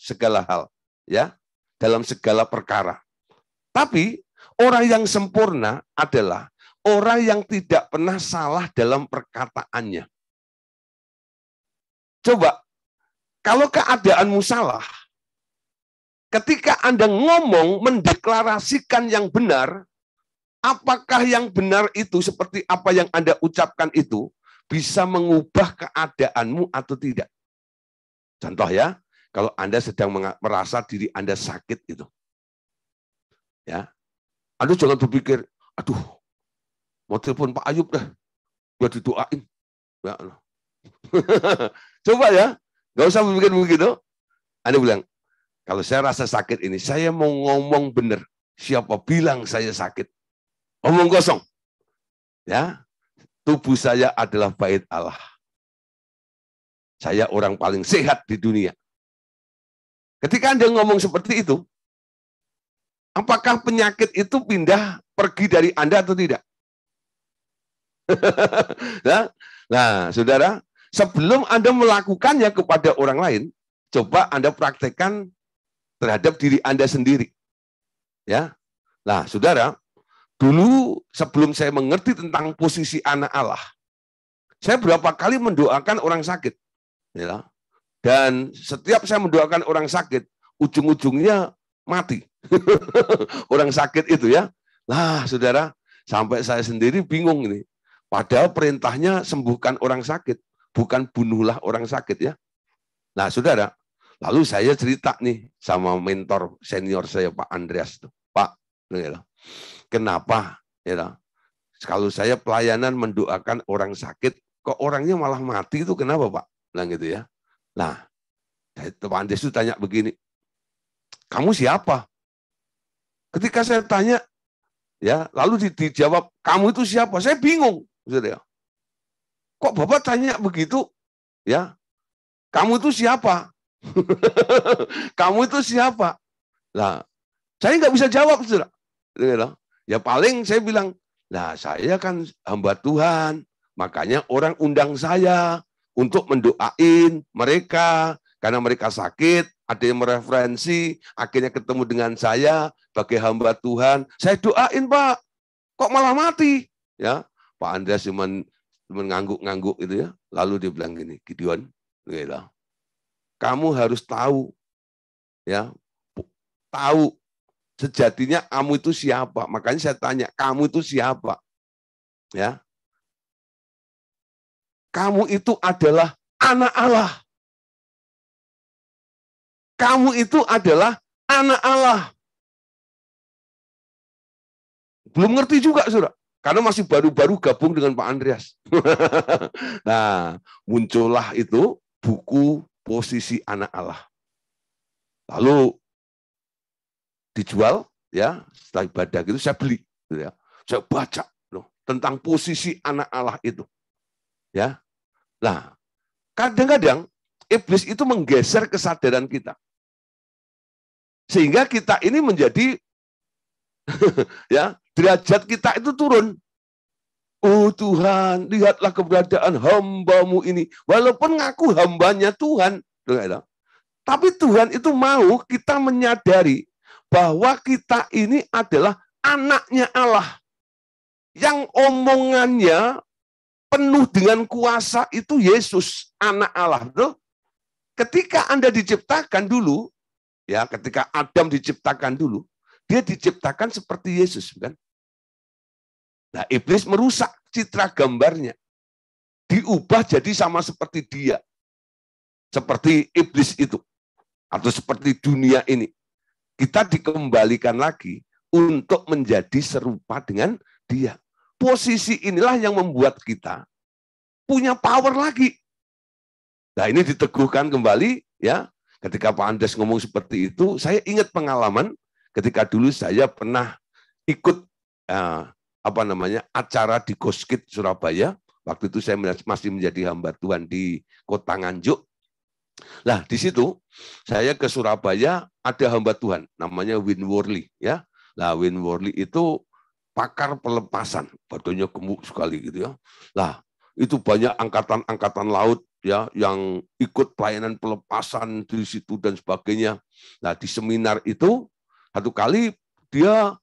[SPEAKER 1] segala hal, ya, dalam segala perkara. Tapi orang yang sempurna adalah orang yang tidak pernah salah dalam perkataannya. Coba, kalau keadaanmu salah, ketika Anda ngomong, mendeklarasikan yang benar, apakah yang benar itu seperti apa yang Anda ucapkan itu bisa mengubah keadaanmu atau tidak? Contoh, ya, kalau Anda sedang merasa diri Anda sakit itu, ya, Anda jangan berpikir, aduh, mau telepon Pak Ayub dah, biar didoain. Ya. Coba, ya, nggak usah berpikir begitu. Anda bilang, kalau saya rasa sakit ini, saya mau ngomong benar. Siapa bilang saya sakit? Omong kosong. Ya, tubuh saya adalah bait Allah. Saya orang paling sehat di dunia. Ketika Anda ngomong seperti itu, apakah penyakit itu pindah pergi dari Anda atau tidak? Nah, saudara, sebelum Anda melakukannya kepada orang lain, coba Anda praktekkan terhadap diri Anda sendiri. Ya. Nah, saudara, dulu sebelum saya mengerti tentang posisi anak Allah, saya berapa kali mendoakan orang sakit. Ya. Dan setiap saya mendoakan orang sakit, ujung-ujungnya mati. Orang sakit itu, ya. Nah, saudara, sampai saya sendiri bingung ini. Padahal perintahnya sembuhkan orang sakit, bukan bunuhlah orang sakit, ya. Nah, saudara, lalu saya cerita nih sama mentor senior saya, Pak Andreas. Pak, kenapa, ya, kalau saya pelayanan mendoakan orang sakit, kok orangnya malah mati itu kenapa, Pak? Nah, gitu, ya. Nah, Pak Andreas itu tanya begini, kamu siapa? Ketika saya tanya, Ya, lalu dijawab, kamu itu siapa? Saya bingung, saudara. Kok Bapak tanya begitu? Ya, kamu itu siapa? Kamu itu siapa? Lah, saya nggak bisa jawab, saudara. Ya paling saya bilang, nah saya kan hamba Tuhan, makanya orang undang saya untuk mendoain mereka karena mereka sakit, ada yang mereferensi, akhirnya ketemu dengan saya sebagai hamba Tuhan. Saya doain, Pak. Kok malah mati? Ya, Pak Andreas cuma mengangguk-ngangguk gitu ya. Lalu dia bilang gini, Gideon, kamu harus tahu, ya, tahu sejatinya kamu itu siapa. Makanya saya tanya, kamu itu siapa? Ya, kamu itu adalah anak Allah. Kamu itu adalah anak Allah. Belum ngerti juga, saudara. Karena masih baru-baru gabung dengan Pak Andreas. Nah, muncullah itu buku Posisi Anak Allah. Lalu dijual, ya, setelah ibadah gitu saya beli, gitu ya. Saya baca loh, tentang posisi anak Allah itu. Ya. Nah, kadang-kadang iblis itu menggeser kesadaran kita. Sehingga kita ini menjadi ya, derajat kita itu turun. Oh Tuhan, lihatlah keberadaan hamba-Mu ini. Walaupun ngaku hambanya Tuhan. Tapi Tuhan itu mau kita menyadari bahwa kita ini adalah anaknya Allah. Yang omongannya penuh dengan kuasa itu Yesus, anak Allah. Betul? Ketika Anda diciptakan dulu, ya, ketika Adam diciptakan dulu, dia diciptakan seperti Yesus, kan? Nah, iblis merusak citra gambarnya. Diubah jadi sama seperti dia. Seperti iblis itu. Atau seperti dunia ini. Kita dikembalikan lagi untuk menjadi serupa dengan dia. Posisi inilah yang membuat kita punya power lagi. Nah, ini diteguhkan kembali, ya. Ketika Pak Andreas ngomong seperti itu, saya ingat pengalaman ketika dulu saya pernah ikut acara di Goskit Surabaya. Waktu itu saya masih menjadi hamba Tuhan di Kota Nganjuk. Nah, di situ saya ke Surabaya, ada hamba Tuhan namanya Win Worley, ya. Nah, Win Worley itu pakar pelepasan, badannya gemuk sekali gitu ya. Nah, itu banyak angkatan-angkatan laut ya yang ikut pelayanan pelepasan di situ dan sebagainya. Nah, di seminar itu satu kali dia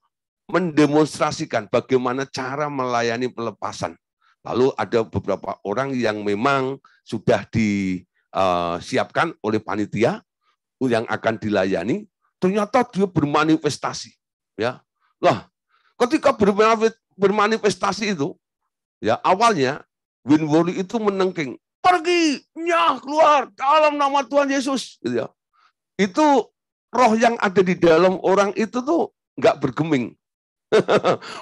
[SPEAKER 1] mendemonstrasikan bagaimana cara melayani pelepasan. Lalu ada beberapa orang yang memang sudah disiapkan oleh panitia yang akan dilayani, ternyata dia bermanifestasi. Ya, lah, ketika bermanifestasi itu, ya awalnya Win Worley itu menengking, pergi, nyah, keluar dalam nama Tuhan Yesus. Gitu ya. Itu roh yang ada di dalam orang itu tuh nggak bergeming.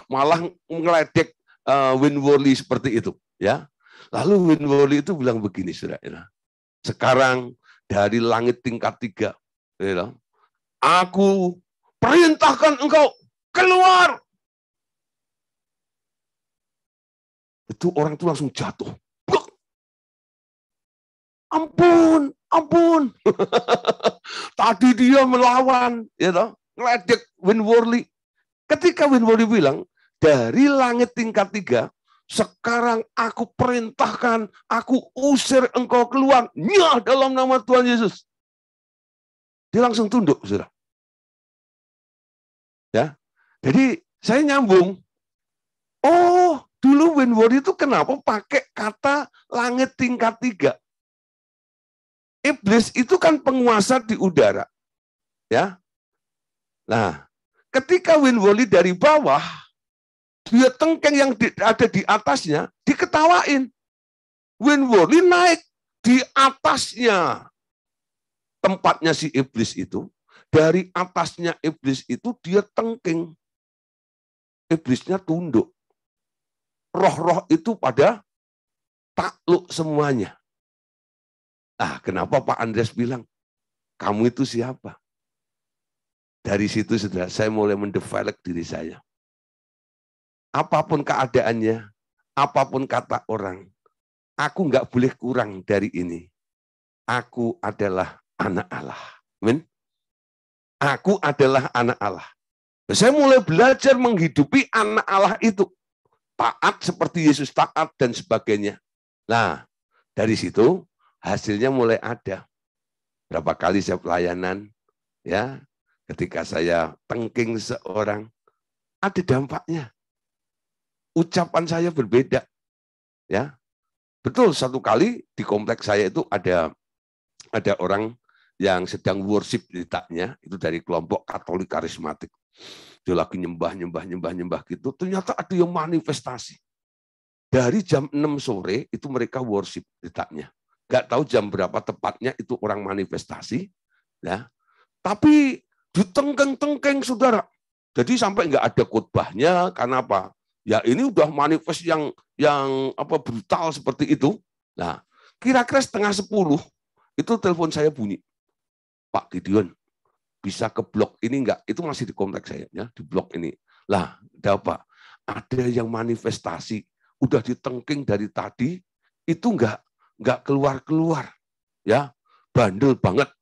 [SPEAKER 1] Malah ngeledek Win Worley seperti itu, ya. Lalu Win Worley itu bilang begini, saudara. Sekarang dari langit tingkat 3, ya, aku perintahkan engkau keluar. Itu orang itu langsung jatuh. Ampun, ampun. Tadi dia melawan, ya toh, ngeledek Win Worley. Ketika Win Worley bilang, dari langit tingkat 3, sekarang aku perintahkan, aku usir engkau keluar. Nyah dalam nama Tuhan Yesus. Dia langsung tunduk, saudara. Ya, jadi saya nyambung. Oh, dulu Win Worley itu kenapa pakai kata langit tingkat 3? Iblis itu kan penguasa di udara. Ya. Nah, ketika Win Worley dari bawah, dia tengkeng yang ada di atasnya, diketawain. Win Worley naik di atasnya. Tempatnya si iblis itu, dari atasnya iblis itu dia tengking. Iblisnya tunduk. Roh-roh itu pada takluk semuanya. Ah, kenapa Pak Andreas bilang, kamu itu siapa? Dari situ saudara, saya mulai mendevelop diri saya. apapun keadaannya, apapun kata orang, aku nggak boleh kurang dari ini. Aku adalah anak Allah. Amin. Aku adalah anak Allah. Saya mulai belajar menghidupi anak Allah itu. Taat seperti Yesus taat dan sebagainya. Nah, dari situ hasilnya mulai ada. Berapa kali saya pelayanan, ya, ketika saya tengking seorang, ada dampaknya. Ucapan saya berbeda, ya. Betul, satu kali di kompleks saya itu ada orang yang sedang worship ceritanya, itu dari kelompok Katolik karismatik. Dia lagi nyembah gitu. Ternyata ada yang manifestasi. Dari jam 6 sore itu mereka worship ceritanya. Gak tahu jam berapa tepatnya itu orang manifestasi. Ya. Tapi ditengkeng-tengkeng saudara. Jadi sampai nggak ada khotbahnya, karena apa? Ya ini udah manifest yang brutal seperti itu. Nah, kira-kira 9:30 itu telepon saya bunyi. Pak Gideon, bisa ke blok ini enggak? Itu masih di kompleks saya, ya, di blok ini. Lah, ada apa? Ada yang manifestasi, udah ditengking dari tadi, itu enggak keluar-keluar, ya, bandel banget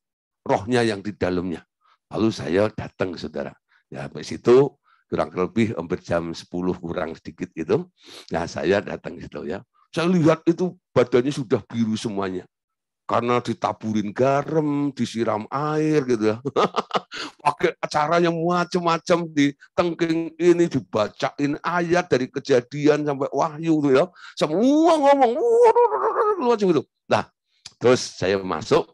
[SPEAKER 1] rohnya yang di dalamnya. Lalu saya datang, saudara. Ya, sampai situ kurang lebih hampir jam 10 kurang sedikit itu. Nah, saya datang situ, ya. Saya lihat itu badannya sudah biru semuanya. Karena ditaburin garam, disiram air gitu ya. Pakai caranya macam-macam, ditengking ini, dibacain ayat dari Kejadian sampai Wahyu gitu ya. Semua ngomong macam itu. Nah, terus saya masuk,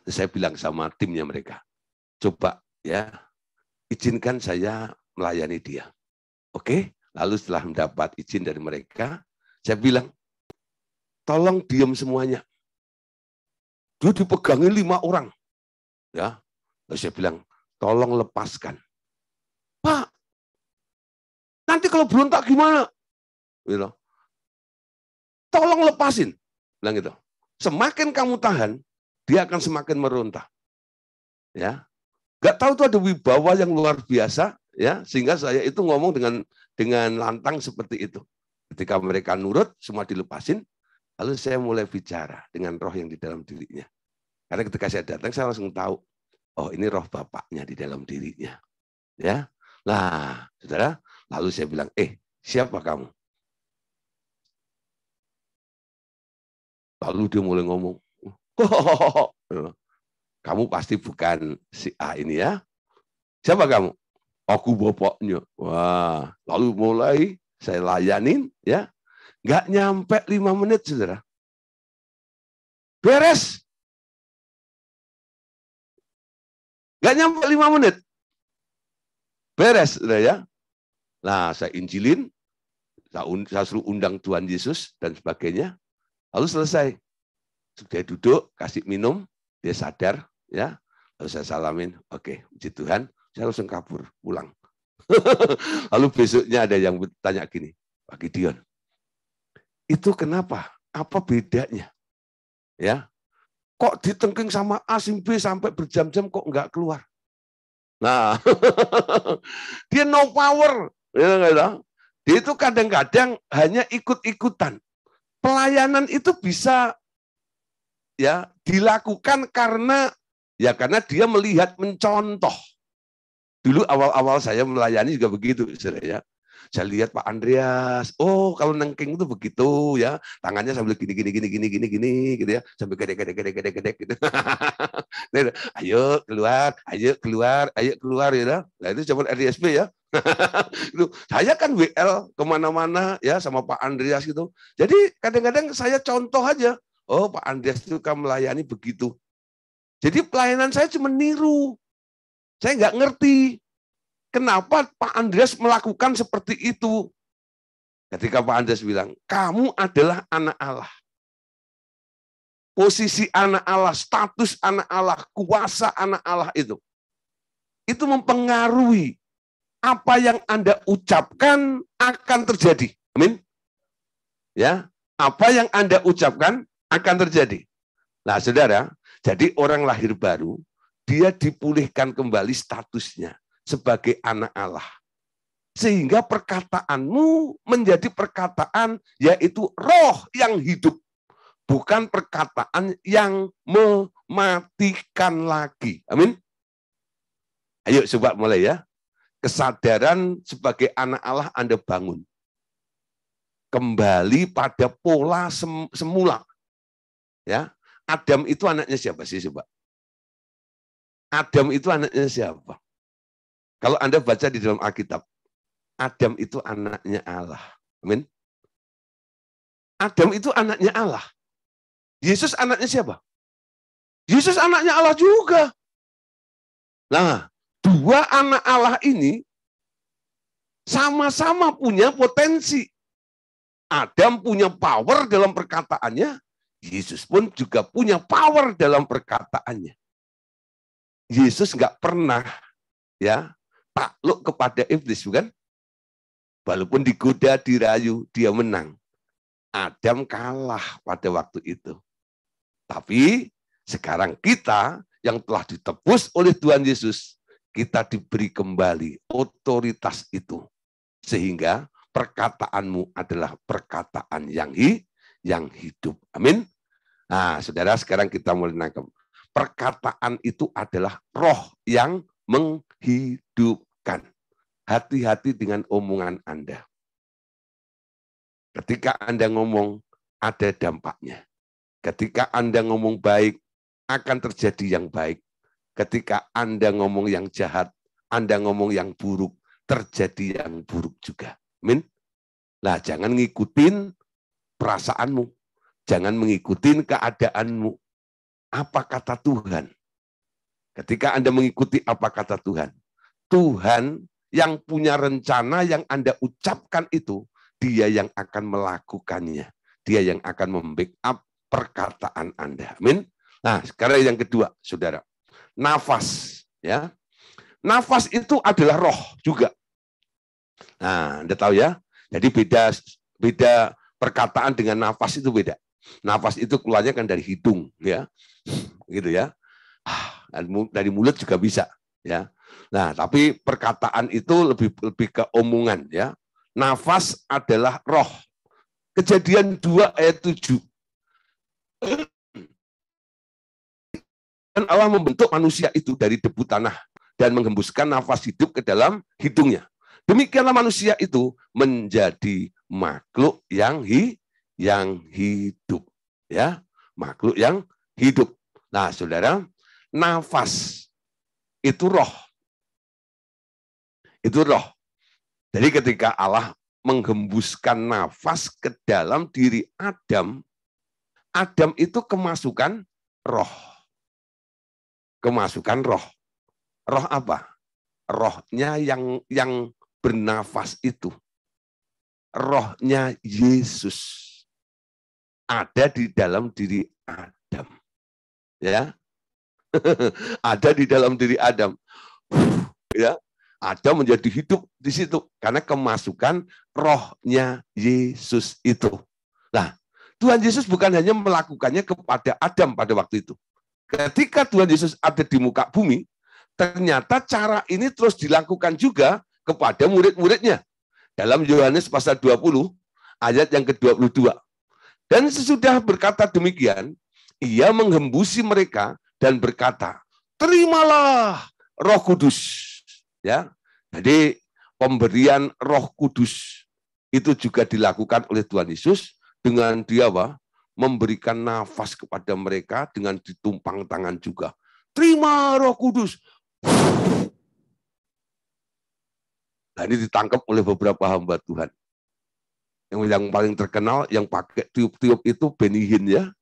[SPEAKER 1] saya bilang sama timnya mereka, coba ya, izinkan saya melayani dia. Oke? Lalu setelah mendapat izin dari mereka, saya bilang, tolong diam semuanya. Dia dipegangin 5 orang. Ya, lalu saya bilang, tolong lepaskan. Pak, nanti kalau berontak gimana? Gitu. Tolong lepasin. Bilang gitu. Semakin kamu tahan, dia akan semakin meronta. Ya, nggak tahu tuh ada wibawa yang luar biasa, ya, sehingga saya itu ngomong dengan lantang seperti itu. Ketika mereka nurut, semua dilepasin, lalu saya mulai bicara dengan roh yang di dalam dirinya. Karena ketika saya datang, saya langsung tahu, oh ini roh bapaknya di dalam dirinya. Ya, nah, saudara, lalu saya bilang, siapa kamu? Lalu dia mulai ngomong, kamu pasti bukan si A ini ya. Siapa kamu? Aku bapaknya. Wah, lalu mulai saya layanin, ya, nggak nyampe 5 menit, saudara. Beres. Nggak nyampe 5 menit. Beres, saudara ya. Nah, saya injilin, saya suruh undang Tuhan Yesus dan sebagainya. Lalu selesai. Sudah duduk, kasih minum, dia sadar, ya. Lalu saya salamin, oke, puji Tuhan, saya langsung kabur, pulang. Lalu besoknya ada yang bertanya gini, Pak Gideon, itu kenapa? Apa bedanya? Ya, kok ditengking sama A, B sampai berjam-jam kok nggak keluar? Nah, dia no power. Dia itu kadang-kadang hanya ikut-ikutan. Pelayanan itu bisa ya dilakukan karena dia melihat, mencontoh. Dulu awal-awal saya melayani juga begitu, ya. Saya lihat Pak Andreas, oh kalau nengking itu begitu ya, tangannya sambil gini gitu ya, sambil gede gitu. Ayo keluar ya. Nah itu zaman RDSP ya. Saya kan WL kemana-mana ya sama Pak Andreas gitu. Jadi kadang-kadang saya contoh aja. Oh Pak Andreas itu kan melayani begitu. Jadi pelayanan saya cuma niru. Saya nggak ngerti kenapa Pak Andreas melakukan seperti itu. Ketika Pak Andreas bilang, kamu adalah anak Allah. Posisi anak Allah, status anak Allah, kuasa anak Allah itu mempengaruhi apa yang Anda ucapkan akan terjadi. Amin. Ya, apa yang Anda ucapkan akan terjadi. Nah, saudara, jadi orang lahir baru, dia dipulihkan kembali statusnya sebagai anak Allah. Sehingga perkataanmu menjadi perkataan yaitu roh yang hidup. Bukan perkataan yang mematikan lagi. Amin. Ayo coba mulai ya. Kesadaran sebagai anak Allah Anda bangun. Kembali pada pola semula. Ya, Adam itu anaknya siapa sih coba? Adam itu anaknya siapa? Kalau Anda baca di dalam Alkitab, Adam itu anaknya Allah. Amin. Adam itu anaknya Allah. Yesus anaknya siapa? Yesus anaknya Allah juga. Nah, dua anak Allah ini sama-sama punya potensi. Adam punya power dalam perkataannya, Yesus pun juga punya power dalam perkataannya. Yesus nggak pernah ya takluk kepada iblis, bukan? Walaupun digoda, dirayu, dia menang. Adam kalah pada waktu itu. Tapi sekarang kita yang telah ditebus oleh Tuhan Yesus, kita diberi kembali otoritas itu. Sehingga perkataanmu adalah perkataan yang hidup. Amin. Nah, saudara, sekarang kita mulai nangkep. Perkataan itu adalah roh yang menghidupkan. Hati-hati dengan omongan Anda. Ketika Anda ngomong, ada dampaknya. Ketika Anda ngomong baik, akan terjadi yang baik. Ketika Anda ngomong yang jahat, Anda ngomong yang buruk, terjadi yang buruk juga. Amin. Nah, jangan ngikutin perasaanmu. Jangan mengikuti keadaanmu. Apa kata Tuhan? Ketika Anda mengikuti apa kata Tuhan, Tuhan yang punya rencana yang Anda ucapkan itu, dia yang akan melakukannya. Dia yang akan membackup perkataan Anda. Amin. Nah, sekarang yang kedua, saudara. Nafas. Ya. Nafas itu adalah roh juga. Nah, Anda tahu ya. Jadi beda perkataan dengan nafas itu beda. Nafas itu keluarnya kan dari hidung, ya, gitu ya. Dari mulut juga bisa, ya. Nah, tapi perkataan itu lebih ke omongan, ya. Nafas adalah roh. Kejadian 2 ayat 7. Dan Allah membentuk manusia itu dari debu tanah dan menghembuskan nafas hidup ke dalam hidungnya. Demikianlah manusia itu menjadi makhluk yang hidup, ya, makhluk yang hidup. Nah, saudara, nafas itu roh. Itu roh. Jadi ketika Allah menghembuskan nafas ke dalam diri Adam, Adam itu kemasukan roh. Kemasukan roh. Roh apa? Rohnya yang bernafas itu. Rohnya Yesus ada di dalam diri Adam. Ya. Ada di dalam diri Adam. Ya. Adam menjadi hidup di situ karena kemasukan rohnya Yesus itu. Nah, Tuhan Yesus bukan hanya melakukannya kepada Adam pada waktu itu. Ketika Tuhan Yesus ada di muka bumi, ternyata cara ini terus dilakukan juga kepada murid-muridnya. Dalam Yohanes pasal 20, ayat yang ke-22. Dan sesudah berkata demikian, ia menghembusi mereka dan berkata, terimalah Roh Kudus. Ya, jadi pemberian Roh Kudus itu juga dilakukan oleh Tuhan Yesus dengan dia memberikan nafas kepada mereka dengan ditumpang tangan juga. Terima Roh Kudus. Nah, ini ditangkap oleh beberapa hamba Tuhan. Yang paling terkenal, yang pakai tiup-tiup itu Benny Hinn, ya.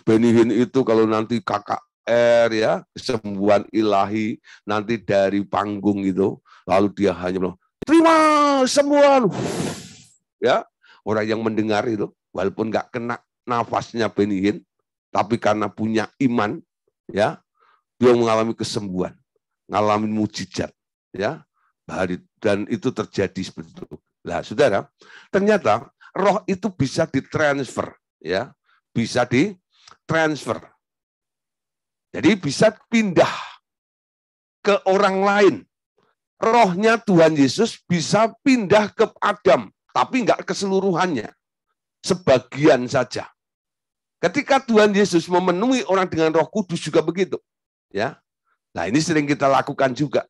[SPEAKER 1] Benny Hinn itu kalau nanti KKR, ya, kesembuhan ilahi, nanti dari panggung itu, lalu dia hanya bilang, terima sembuhan. Ya, orang yang mendengar itu, walaupun nggak kena nafasnya Benny Hinn, tapi karena punya iman, ya, dia mengalami kesembuhan, mengalami mujizat, ya, dan itu terjadi seperti itu. Nah, saudara, ternyata roh itu bisa ditransfer, ya, bisa ditransfer. Jadi bisa pindah ke orang lain. rohnya Tuhan Yesus bisa pindah ke Adam, tapi enggak keseluruhannya. Sebagian saja. Ketika Tuhan Yesus memenuhi orang dengan Roh Kudus juga begitu. Ya. Nah, ini sering kita lakukan juga.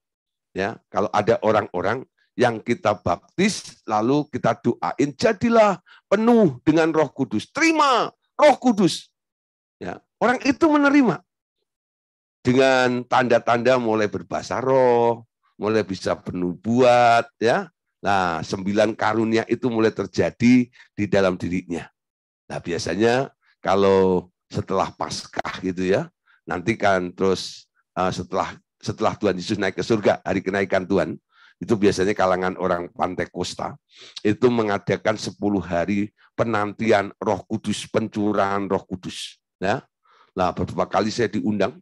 [SPEAKER 1] Ya, kalau ada orang-orang yang kita baptis, lalu kita doain, jadilah penuh dengan Roh Kudus. Terima Roh Kudus. Ya, orang itu menerima. Dengan tanda-tanda mulai berbahasa roh, mulai bisa bernubuat, ya. Nah, 9 karunia itu mulai terjadi di dalam dirinya. Nah, biasanya kalau setelah Paskah gitu ya, nanti kan terus setelah Tuhan Yesus naik ke surga, hari kenaikan Tuhan, itu biasanya kalangan orang Pantekosta itu mengadakan 10 hari penantian Roh Kudus, pencurahan Roh Kudus. Ya, nah beberapa kali saya diundang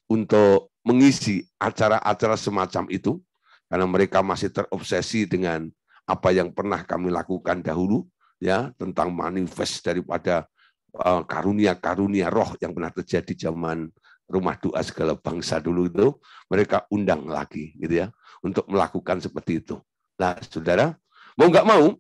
[SPEAKER 1] untuk mengisi acara-acara semacam itu, karena mereka masih terobsesi dengan apa yang pernah kami lakukan dahulu, ya, tentang manifest daripada karunia-karunia roh yang pernah terjadi zaman rumah doa segala bangsa dulu itu, mereka undang lagi, gitu ya, untuk melakukan seperti itu. Nah, saudara, mau nggak mau,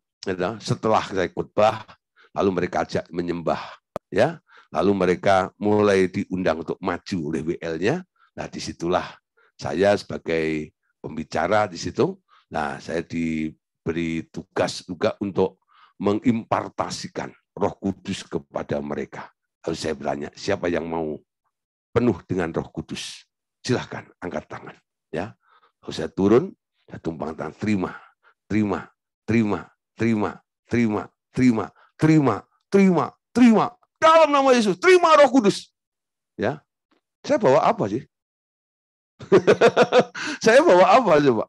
[SPEAKER 1] setelah saya khotbah, lalu mereka ajak menyembah, ya. Lalu mereka mulai diundang untuk maju oleh WL-nya. Nah, disitulah saya sebagai pembicara di situ. Nah, saya diberi tugas juga untuk mengimpartasikan Roh Kudus kepada mereka. Lalu saya bertanya, siapa yang mau penuh dengan Roh Kudus? Silahkan angkat tangan. Ya, lalu saya turun, saya tumpang tangan, terima, terima, terima, terima, terima, terima, terima, terima, terima. Dalam nama Yesus, terima Roh Kudus. Ya, saya bawa apa sih? Saya bawa apa coba?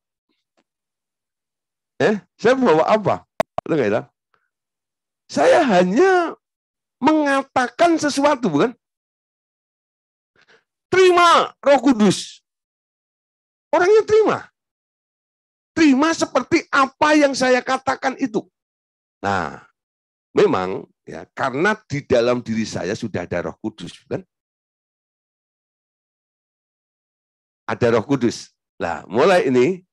[SPEAKER 1] Saya bawa apa? Enggak, saya hanya mengatakan sesuatu, bukan? Terima Roh Kudus. Orangnya terima. Terima seperti apa yang saya katakan itu. Nah, memang ya, karena di dalam diri saya sudah ada Roh Kudus, kan? Ada Roh Kudus. Nah, mulai ini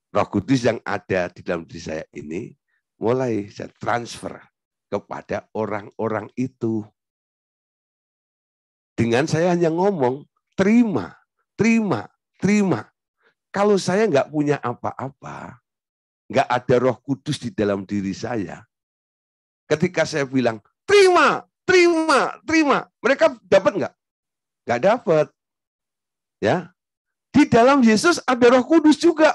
[SPEAKER 1] Roh Kudus yang ada di dalam diri saya ini mulai saya transfer kepada orang-orang itu. Dengan saya hanya ngomong, terima, terima, terima. Kalau saya nggak punya apa-apa, nggak ada Roh Kudus di dalam diri saya, ketika saya bilang, terima, terima, terima, mereka dapat nggak? Nggak dapat. Ya, di dalam Yesus ada Roh Kudus juga.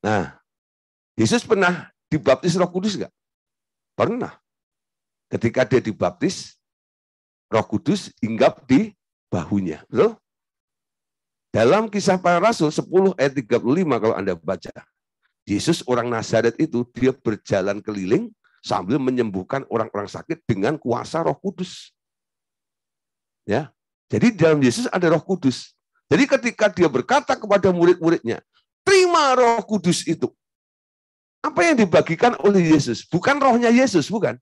[SPEAKER 1] Nah, Yesus pernah dibaptis Roh Kudus nggak? Pernah. Ketika dia dibaptis, Roh Kudus hinggap di bahunya. Betul? Dalam Kisah Para Rasul 10 ayat 35 kalau Anda baca, Yesus orang Nazaret itu dia berjalan keliling sambil menyembuhkan orang-orang sakit dengan kuasa Roh Kudus. Ya. Jadi dalam Yesus ada Roh Kudus. Jadi ketika dia berkata kepada murid-muridnya, terima Roh Kudus itu. Apa yang dibagikan oleh Yesus? Bukan rohnya Yesus, bukan.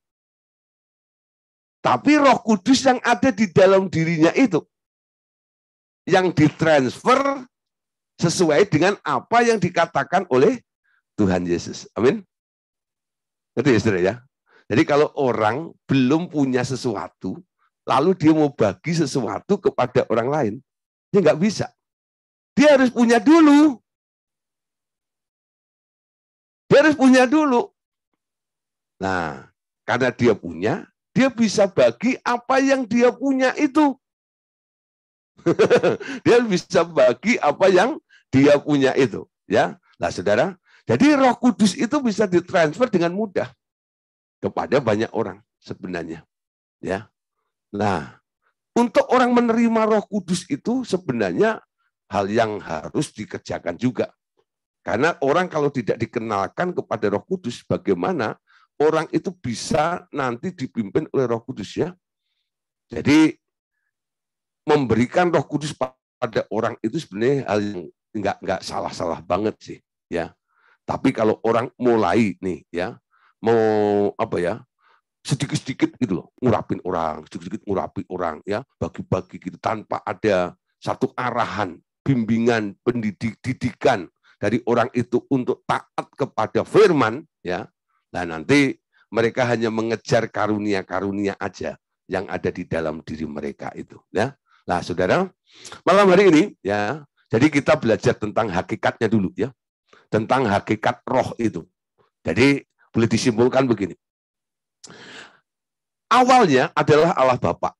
[SPEAKER 1] Tapi Roh Kudus yang ada di dalam dirinya itu. Yang ditransfer sesuai dengan apa yang dikatakan oleh Tuhan Yesus. Amin. Itu ya, saudara ya. Jadi kalau orang belum punya sesuatu, lalu dia mau bagi sesuatu kepada orang lain, dia nggak bisa. Dia harus punya dulu. Dia harus punya dulu. Nah, karena dia punya, dia bisa bagi apa yang dia punya itu. Dia bisa bagi apa yang dia punya itu. Ya, nah saudara, jadi Roh Kudus itu bisa ditransfer dengan mudah kepada banyak orang sebenarnya. Ya, nah untuk orang menerima Roh Kudus itu sebenarnya hal yang harus dikerjakan juga. Karena orang kalau tidak dikenalkan kepada Roh Kudus, bagaimana orang itu bisa nanti dipimpin oleh Roh Kudus ya. Jadi memberikan Roh Kudus pada orang itu sebenarnya hal yang nggak salah-salah banget sih ya. Tapi kalau orang mulai nih ya, mau apa ya, sedikit-sedikit gitu loh, ngurapin orang, sedikit-sedikit ngurapi orang ya, bagi-bagi gitu tanpa ada satu arahan bimbingan, didikan dari orang itu untuk taat kepada firman, ya. Nah, nanti mereka hanya mengejar karunia-karunia aja yang ada di dalam diri mereka itu, ya. Nah, saudara, malam hari ini, ya, jadi kita belajar tentang hakikatnya dulu, ya, tentang hakikat roh itu. Jadi boleh disimpulkan begini. Awalnya adalah Allah Bapa.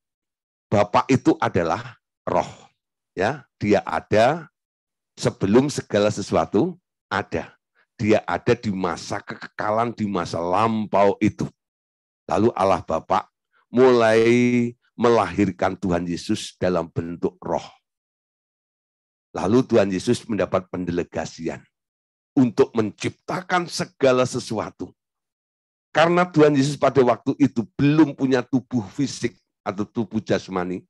[SPEAKER 1] Bapa itu adalah roh, ya. Dia ada sebelum segala sesuatu ada. Dia ada di masa kekekalan, di masa lampau itu. Lalu Allah Bapa mulai melahirkan Tuhan Yesus dalam bentuk roh. Lalu Tuhan Yesus mendapat pendelegasian untuk menciptakan segala sesuatu. Karena Tuhan Yesus pada waktu itu belum punya tubuh fisik atau tubuh jasmani,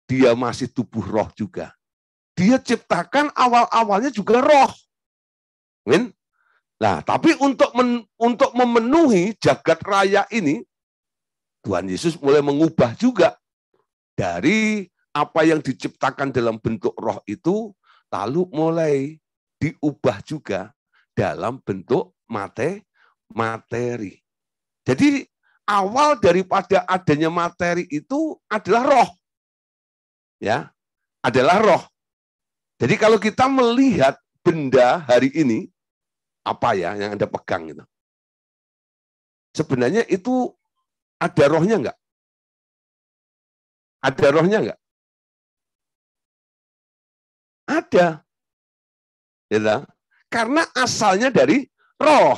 [SPEAKER 1] dia masih tubuh roh juga. Dia ciptakan awal-awalnya juga roh. Amin. Nah, tapi untuk memenuhi jagat raya ini, Tuhan Yesus mulai mengubah juga dari apa yang diciptakan dalam bentuk roh itu, lalu mulai diubah juga dalam bentuk materi. Jadi awal daripada adanya materi itu adalah roh. Ya, adalah roh. Jadi kalau kita melihat benda hari ini, apa ya yang Anda pegang itu? Sebenarnya itu ada rohnya enggak? Ada rohnya enggak? Ada. Ya, karena asalnya dari roh.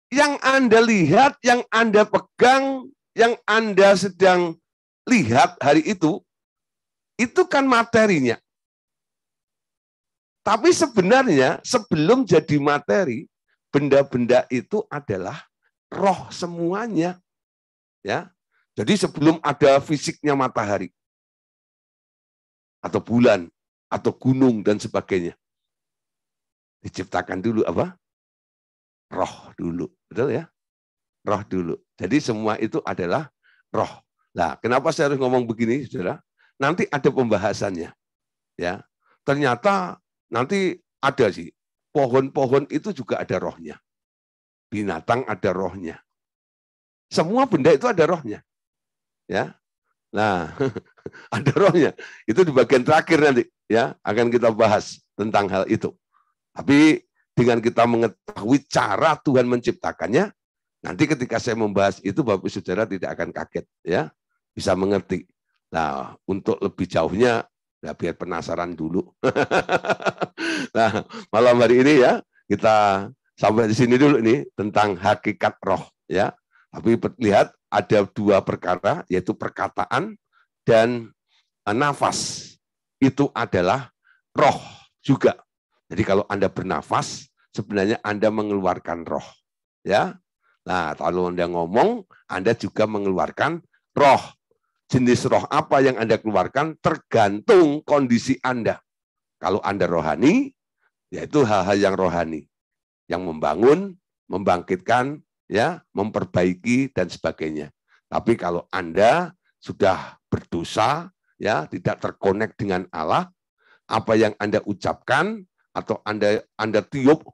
[SPEAKER 1] Yang Anda lihat, yang Anda pegang, yang Anda sedang lihat hari itu kan materinya. Tapi sebenarnya sebelum jadi materi, benda-benda itu adalah roh semuanya. Ya. Jadi sebelum ada fisiknya matahari, atau bulan, atau gunung, dan sebagainya, diciptakan dulu apa? Roh dulu, betul ya? Roh dulu. Jadi semua itu adalah roh. Nah, kenapa saya harus ngomong begini, saudara? Nanti ada pembahasannya. Ya, ternyata nanti ada sih. Pohon-pohon itu juga ada rohnya. Binatang ada rohnya. Semua benda itu ada rohnya. Ya, nah ada rohnya. Itu di bagian terakhir nanti. Ya, akan kita bahas tentang hal itu. Tapi dengan kita mengetahui cara Tuhan menciptakannya, nanti ketika saya membahas itu, Bapak Saudara tidak akan kaget, ya, bisa mengerti. Nah, untuk lebih jauhnya, ya biar penasaran dulu. Nah, malam hari ini ya kita sampai di sini dulu nih tentang hakikat roh, ya. Tapi lihat ada dua perkara, yaitu perkataan dan nafas. Itu adalah roh juga. Jadi kalau Anda bernafas, sebenarnya Anda mengeluarkan roh. Ya. Nah, kalau Anda ngomong, Anda juga mengeluarkan roh. Jenis roh apa yang Anda keluarkan tergantung kondisi Anda. Kalau Anda rohani, yaitu hal-hal yang rohani. Yang membangun, membangkitkan, ya, memperbaiki, dan sebagainya. Tapi kalau Anda sudah berdosa, ya, tidak terkonek dengan Allah, apa yang Anda ucapkan, atau Anda tiup,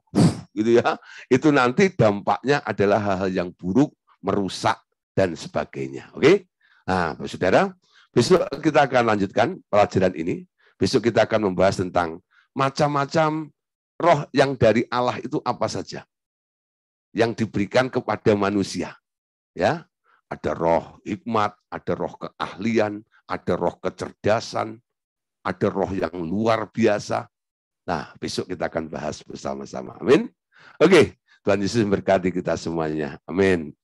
[SPEAKER 1] gitu ya, itu nanti dampaknya adalah hal-hal yang buruk, merusak, dan sebagainya. Oke? Nah, saudara, besok kita akan lanjutkan pelajaran ini. Besok kita akan membahas tentang macam-macam roh yang dari Allah itu apa saja yang diberikan kepada manusia. Ya, ada roh hikmat, ada roh keahlian, ada roh kecerdasan, ada roh yang luar biasa. Nah, besok kita akan bahas bersama-sama. Amin. Oke, Tuhan Yesus memberkati kita semuanya. Amin.